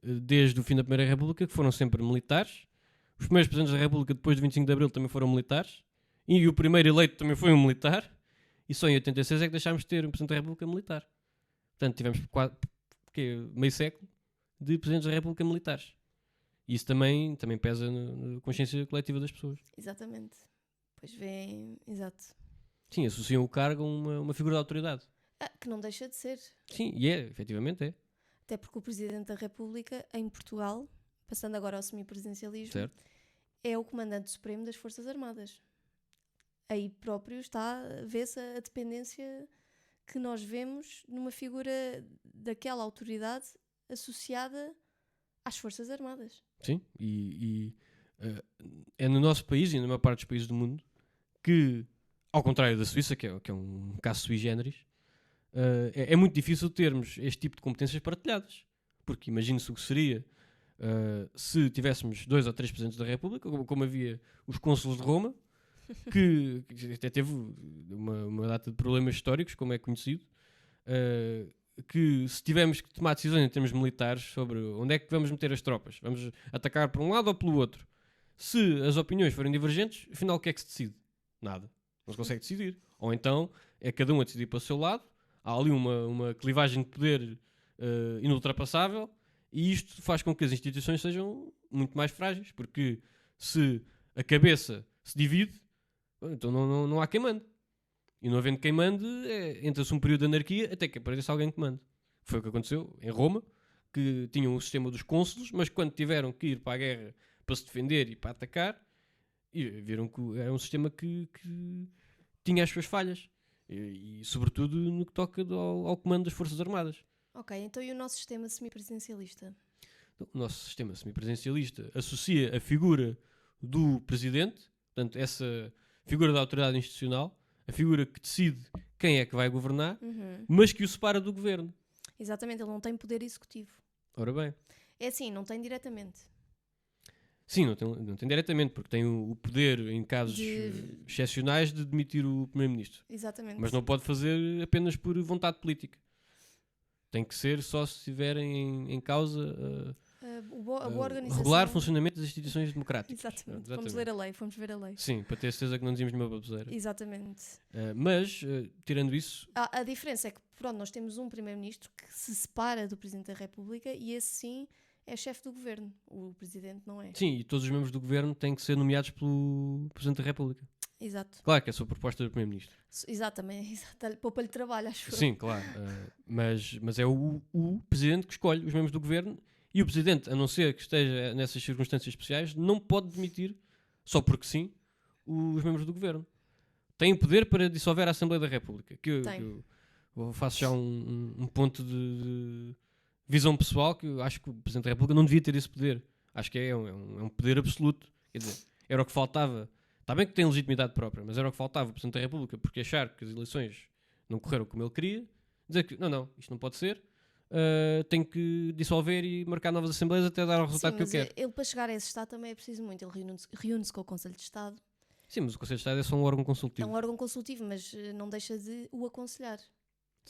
[SPEAKER 2] desde o fim da Primeira República, que foram sempre militares. Os primeiros presidentes da República depois de 25 de Abril também foram militares. E o primeiro eleito também foi um militar. E só em 86 é que deixámos de ter um presidente da República militar. Portanto, tivemos meio século de presidentes da República militares. E isso também pesa na consciência coletiva das pessoas.
[SPEAKER 1] Exatamente. Pois vem, exato.
[SPEAKER 2] Sim, associam o cargo a uma figura de autoridade.
[SPEAKER 1] Que não deixa de ser.
[SPEAKER 2] Sim, e efetivamente é.
[SPEAKER 1] Até porque o Presidente da República, em Portugal, passando agora ao semipresidencialismo,
[SPEAKER 2] certo,
[SPEAKER 1] é o Comandante Supremo das Forças Armadas. Aí próprio vê-se a dependência que nós vemos numa figura daquela autoridade associada às Forças Armadas.
[SPEAKER 2] Sim, e é no nosso país e na maior parte dos países do mundo que, ao contrário da Suíça, que é um caso sui generis, é muito difícil termos este tipo de competências partilhadas. Porque imagine-se o que seria se tivéssemos 2 ou 3 presidentes da República, como havia os cônsules de Roma, que até teve uma data de problemas históricos, como é conhecido, que se tivermos que tomar decisões em termos militares sobre onde é que vamos meter as tropas, vamos atacar por um lado ou pelo outro, se as opiniões forem divergentes, afinal o que é que se decide? Nada. Não se consegue decidir. Ou então é cada um a decidir para o seu lado, há ali uma clivagem de poder inultrapassável, e isto faz com que as instituições sejam muito mais frágeis, porque se a cabeça se divide, então não há quem mande. E não havendo quem mande, entra-se um período de anarquia até que apareça alguém que mande. Foi o que aconteceu em Roma, que tinham o sistema dos cônsules, mas quando tiveram que ir para a guerra para se defender e para atacar, e viram que era um sistema que tinha as suas falhas. E sobretudo no que toca ao comando das Forças Armadas.
[SPEAKER 1] Ok, então e o nosso sistema semipresidencialista?
[SPEAKER 2] O nosso sistema semipresidencialista associa a figura do presidente, portanto, essa figura da autoridade institucional, a figura que decide quem é que vai governar, mas que o separa do governo.
[SPEAKER 1] Exatamente, ele não tem poder executivo.
[SPEAKER 2] Ora bem.
[SPEAKER 1] É assim, não tem diretamente.
[SPEAKER 2] Sim, não tem diretamente, porque tem o poder, em casos excepcionais, de demitir o primeiro-ministro.
[SPEAKER 1] Exatamente.
[SPEAKER 2] Mas não pode fazer apenas por vontade política. Tem que ser só se estiverem em causa
[SPEAKER 1] a boa organização.
[SPEAKER 2] Regular funcionamento das instituições democráticas.
[SPEAKER 1] Exatamente. Vamos ler a lei, fomos ver a lei.
[SPEAKER 2] Sim, para ter certeza que não dizíamos nenhuma baboseira.
[SPEAKER 1] Exatamente.
[SPEAKER 2] Mas, tirando isso...
[SPEAKER 1] A diferença é que, pronto, nós temos um primeiro-ministro que se separa do Presidente da República e esse sim é chefe do governo. O Presidente não é.
[SPEAKER 2] Sim, e todos os membros do governo têm que ser nomeados pelo Presidente da República.
[SPEAKER 1] Exato.
[SPEAKER 2] Claro que é a sua proposta do primeiro-ministro.
[SPEAKER 1] Exatamente. Poupa-lhe trabalho, acho.
[SPEAKER 2] Sim, claro. Mas é o Presidente que escolhe os membros do governo. E o Presidente, a não ser que esteja nessas circunstâncias especiais, não pode demitir, só porque sim, os membros do Governo. Tem poder para dissolver a Assembleia da República. Eu faço já um ponto de visão pessoal, que eu acho que o Presidente da República não devia ter esse poder. Acho que é um poder absoluto. Quer dizer, era o que faltava. Está bem que tem legitimidade própria, mas era o que faltava o Presidente da República, porque achar que as eleições não correram como ele queria, dizer que não, isto não pode ser. tenho que dissolver e marcar novas assembleias até dar o resultado que eu quero.
[SPEAKER 1] Ele para chegar a esse estado também é preciso muito. Ele reúne-se com o Conselho de Estado.
[SPEAKER 2] Sim, mas o Conselho de Estado é só um órgão
[SPEAKER 1] É
[SPEAKER 2] consultivo.
[SPEAKER 1] um órgão consultivo, mas não deixa de o aconselhar.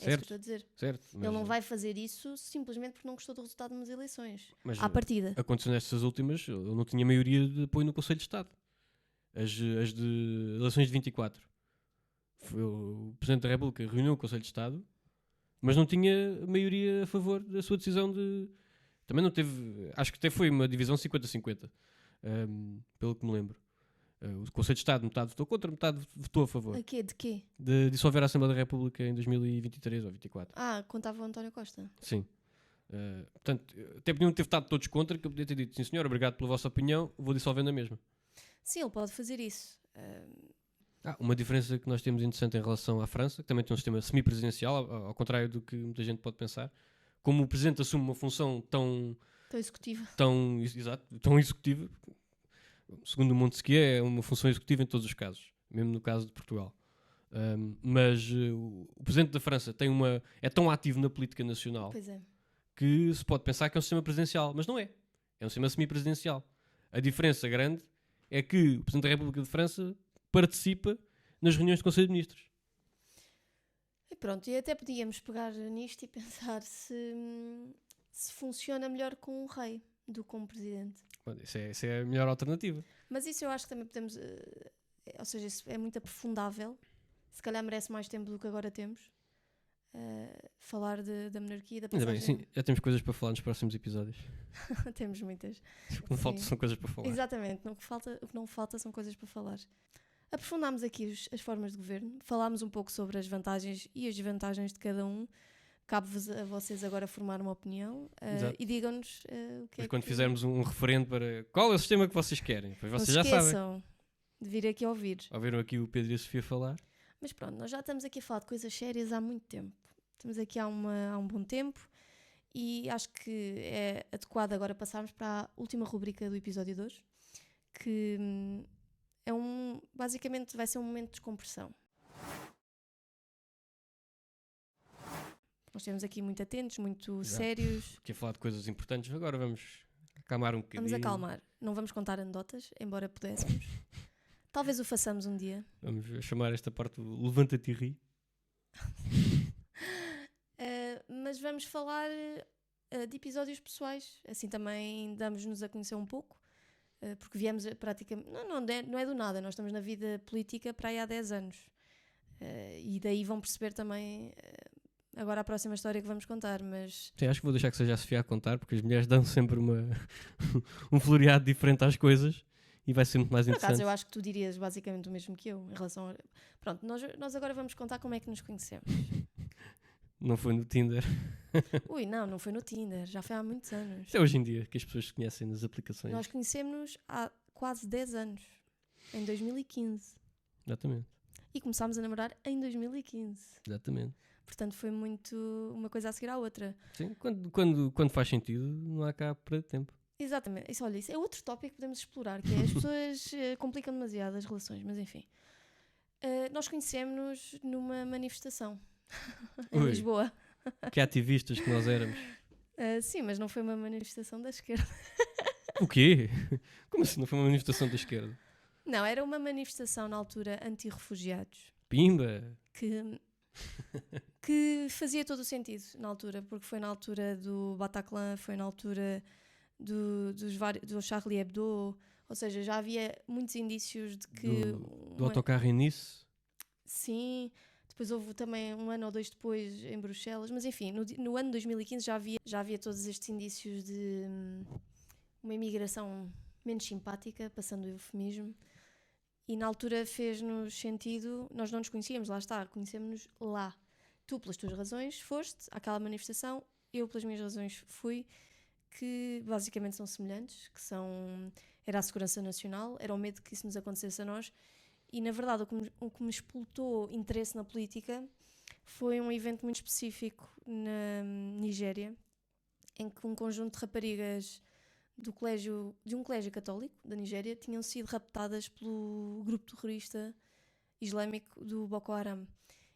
[SPEAKER 1] É isso que eu estou a dizer.
[SPEAKER 2] Certo,
[SPEAKER 1] Ele não vai fazer isso simplesmente porque não gostou do resultado de umas eleições.
[SPEAKER 2] Mas
[SPEAKER 1] à partida.
[SPEAKER 2] aconteceu nestas últimas, eu não tinha maioria de apoio no Conselho de Estado. As de eleições de 24. Foi o Presidente da República reuniu o Conselho de Estado, mas não tinha maioria a favor da sua decisão de... Também não teve... Acho que até foi uma divisão 50-50, pelo que me lembro. O Conselho de Estado metade votou contra, metade votou a favor.
[SPEAKER 1] A quê? De quê?
[SPEAKER 2] De dissolver a Assembleia da República em 2023 ou 2024.
[SPEAKER 1] Contava o António Costa.
[SPEAKER 2] Sim. Portanto, até podiam ter votado todos contra, que eu podia ter dito, sim senhor, obrigado pela vossa opinião, vou dissolver na mesma.
[SPEAKER 1] Sim, ele pode fazer isso.
[SPEAKER 2] Uma diferença que nós temos interessante em relação à França, que também tem um sistema semipresidencial, ao contrário do que muita gente pode pensar. Como o Presidente assume uma função tão
[SPEAKER 1] executiva.
[SPEAKER 2] Tão executiva, segundo o Montesquieu, é uma função executiva em todos os casos, mesmo no caso de Portugal. Mas o Presidente da França é tão ativo na política nacional que se pode pensar que é um sistema presidencial, mas não é. É um sistema semipresidencial. A diferença grande é que o Presidente da República de França participa nas reuniões do Conselho de Ministros.
[SPEAKER 1] E pronto, e até podíamos pegar nisto e pensar se funciona melhor com um rei do que com um presidente.
[SPEAKER 2] Isso é a melhor alternativa.
[SPEAKER 1] Mas isso eu acho que também podemos... ou seja, isso é muito aprofundável. Se calhar merece mais tempo do que agora temos. Falar da monarquia, da passagem...
[SPEAKER 2] Ainda bem, sim, já temos coisas para falar nos próximos episódios.
[SPEAKER 1] Temos muitas.
[SPEAKER 2] O que não falta são coisas para falar.
[SPEAKER 1] Exatamente, o que não falta são coisas para falar. Aprofundámos aqui as formas de governo, falámos um pouco sobre as vantagens e as desvantagens de cada um. Cabe-vos a vocês agora formar uma opinião e digam-nos o que
[SPEAKER 2] Mas
[SPEAKER 1] é
[SPEAKER 2] quando
[SPEAKER 1] que...
[SPEAKER 2] fizermos um referendo para qual é o sistema que vocês querem, pois vocês já sabem.
[SPEAKER 1] De vir aqui ouvir.
[SPEAKER 2] Ouviram aqui o Pedro e a Sofia falar.
[SPEAKER 1] Mas pronto, nós já estamos aqui a falar de coisas sérias há muito tempo. Estamos aqui há um bom tempo e acho que é adequado agora passarmos para a última rubrica do episódio 2, que basicamente vai ser um momento de descompressão. Nós estamos aqui muito atentos, muito sérios.
[SPEAKER 2] Aqui a falar de coisas importantes, agora vamos acalmar um bocadinho.
[SPEAKER 1] Vamos acalmar. Não vamos contar anedotas, embora pudéssemos. Talvez o façamos um dia.
[SPEAKER 2] Vamos chamar esta parte o Levanta-te e ri.
[SPEAKER 1] Mas vamos falar de episódios pessoais. Assim também damos-nos a conhecer um pouco. Porque viemos praticamente... Não é do nada. Nós estamos na vida política para aí há 10 anos. E daí vão perceber também... agora a próxima história que vamos contar, mas...
[SPEAKER 2] Sim, acho que vou deixar que seja a Sofia a contar, porque as mulheres dão sempre um floreado diferente às coisas e vai ser muito mais interessante.
[SPEAKER 1] Por acaso, eu acho que tu dirias basicamente o mesmo que eu, em relação a... Pronto, nós agora vamos contar como é que nos conhecemos.
[SPEAKER 2] Não foi no Tinder.
[SPEAKER 1] Ui, não foi no Tinder, já foi há muitos anos.
[SPEAKER 2] É hoje em dia que as pessoas se conhecem nas aplicações.
[SPEAKER 1] Nós conhecemos-nos há quase 10 anos, em 2015.
[SPEAKER 2] Exatamente.
[SPEAKER 1] E começámos a namorar em 2015.
[SPEAKER 2] Exatamente.
[SPEAKER 1] Portanto, foi muito uma coisa a seguir à outra.
[SPEAKER 2] Sim, quando faz sentido, não há cá para tempo.
[SPEAKER 1] Exatamente. Isso é outro tópico que podemos explorar, que é as pessoas complicam demasiado as relações, mas enfim. Nós conhecemos-nos numa manifestação em Lisboa.
[SPEAKER 2] Que ativistas que nós éramos.
[SPEAKER 1] Sim, mas não foi uma manifestação da esquerda.
[SPEAKER 2] O quê? Como assim não foi uma manifestação da esquerda?
[SPEAKER 1] Não, era uma manifestação na altura anti-refugiados.
[SPEAKER 2] Pimba!
[SPEAKER 1] Que fazia todo o sentido na altura, porque foi na altura do Bataclan, foi na altura do Charlie Hebdo, ou seja, já havia muitos indícios de que...
[SPEAKER 2] Do autocarro em Nice?
[SPEAKER 1] Sim, depois houve também um ano ou dois depois em Bruxelas, mas enfim, no ano de 2015 já havia todos estes indícios de uma imigração menos simpática, passando o eufemismo. E na altura fez-nos sentido, nós não nos conhecíamos, lá está, conhecemos-nos lá. Tu pelas tuas razões foste àquela manifestação, eu pelas minhas razões fui, que basicamente são semelhantes, era a segurança nacional, era o medo que isso nos acontecesse a nós, e na verdade o que me explotou interesse na política foi um evento muito específico na Nigéria, em que um conjunto de raparigas de um colégio católico da Nigéria tinham sido raptadas pelo grupo terrorista islâmico do Boko Haram.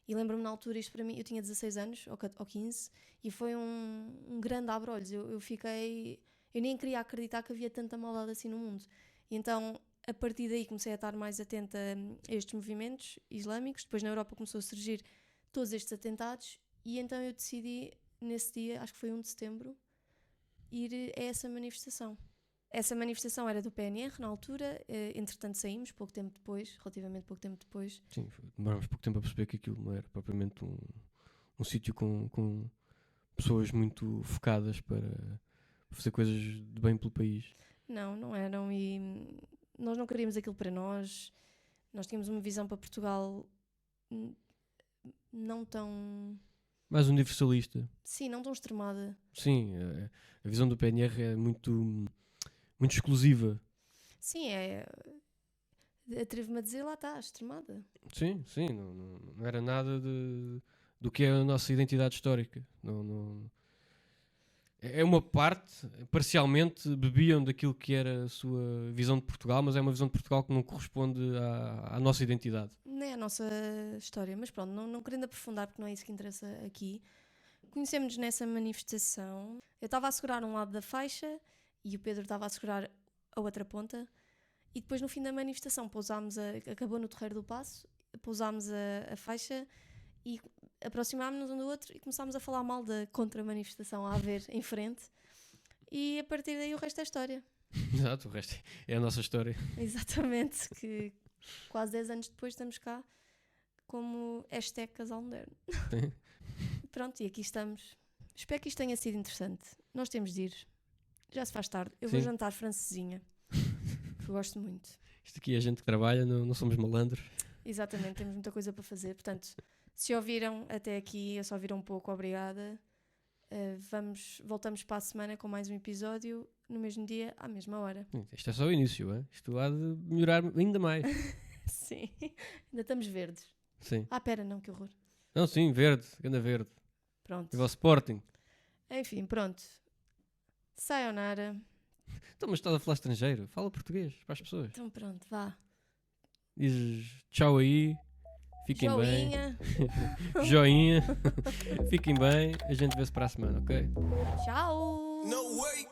[SPEAKER 1] E lembro-me na altura, isto para mim, eu tinha 16 anos, ou 15, e foi um grande abre-olhos. Eu nem queria acreditar que havia tanta maldade assim no mundo. E então, a partir daí, comecei a estar mais atenta a estes movimentos islâmicos. Depois na Europa começou a surgir todos estes atentados, e então eu decidi, nesse dia, acho que foi 1 de setembro, ir a essa manifestação. Essa manifestação era do PNR na altura, entretanto saímos pouco tempo depois, relativamente pouco tempo depois.
[SPEAKER 2] Sim, demorámos pouco tempo a perceber que aquilo não era propriamente um sítio com pessoas muito focadas para fazer coisas de bem pelo país.
[SPEAKER 1] Não eram, e nós não queríamos aquilo para nós. Nós tínhamos uma visão para Portugal não tão...
[SPEAKER 2] Mais universalista.
[SPEAKER 1] Sim, não tão extremada.
[SPEAKER 2] Sim, a visão do PNR é muito exclusiva.
[SPEAKER 1] Sim, atrevo-me a dizer, lá está, extremada.
[SPEAKER 2] Sim, não era nada do que é a nossa identidade histórica. É uma parte, parcialmente bebiam daquilo que era a sua visão de Portugal, mas é uma visão de Portugal que não corresponde à nossa identidade.
[SPEAKER 1] Nem é a nossa história, mas pronto, não querendo aprofundar, porque não é isso que interessa aqui. Conhecemos-nos nessa manifestação. Eu estava a segurar um lado da faixa e o Pedro estava a segurar a outra ponta, e depois no fim da manifestação acabou no Terreiro do Paço, pousámos a faixa e aproximámos-nos um do outro e começámos a falar mal da contra-manifestação a haver em frente, e a partir daí o resto é história.
[SPEAKER 2] Exato, o resto é a nossa história.
[SPEAKER 1] Exatamente, que quase 10 anos depois estamos cá como #CasalModerno. Pronto, e aqui estamos. Espero que isto tenha sido interessante. Nós temos de ir. Já se faz tarde. Eu vou jantar francesinha, que eu gosto muito.
[SPEAKER 2] Isto aqui é gente que trabalha, não somos malandros.
[SPEAKER 1] Exatamente, temos muita coisa para fazer. Portanto, se ouviram até aqui, ou só ouviram um pouco, obrigada. Voltamos para a semana com mais um episódio, no mesmo dia, à mesma hora.
[SPEAKER 2] Isto é só o início, hein? Isto há de melhorar ainda mais.
[SPEAKER 1] Sim, ainda estamos verdes.
[SPEAKER 2] Sim.
[SPEAKER 1] Pera, não, que horror.
[SPEAKER 2] Não, sim, verde, ganda verde.
[SPEAKER 1] Pronto.
[SPEAKER 2] E o Sporting.
[SPEAKER 1] Enfim, pronto. Sayonara.
[SPEAKER 2] Então, mas estás a falar estrangeiro? Fala português para as pessoas.
[SPEAKER 1] Então pronto, vá.
[SPEAKER 2] Dizes tchau aí. Fiquem
[SPEAKER 1] Joinha.
[SPEAKER 2] bem. Joinha. Fiquem bem. A gente vê-se para a semana, ok?
[SPEAKER 1] Tchau.
[SPEAKER 3] No way.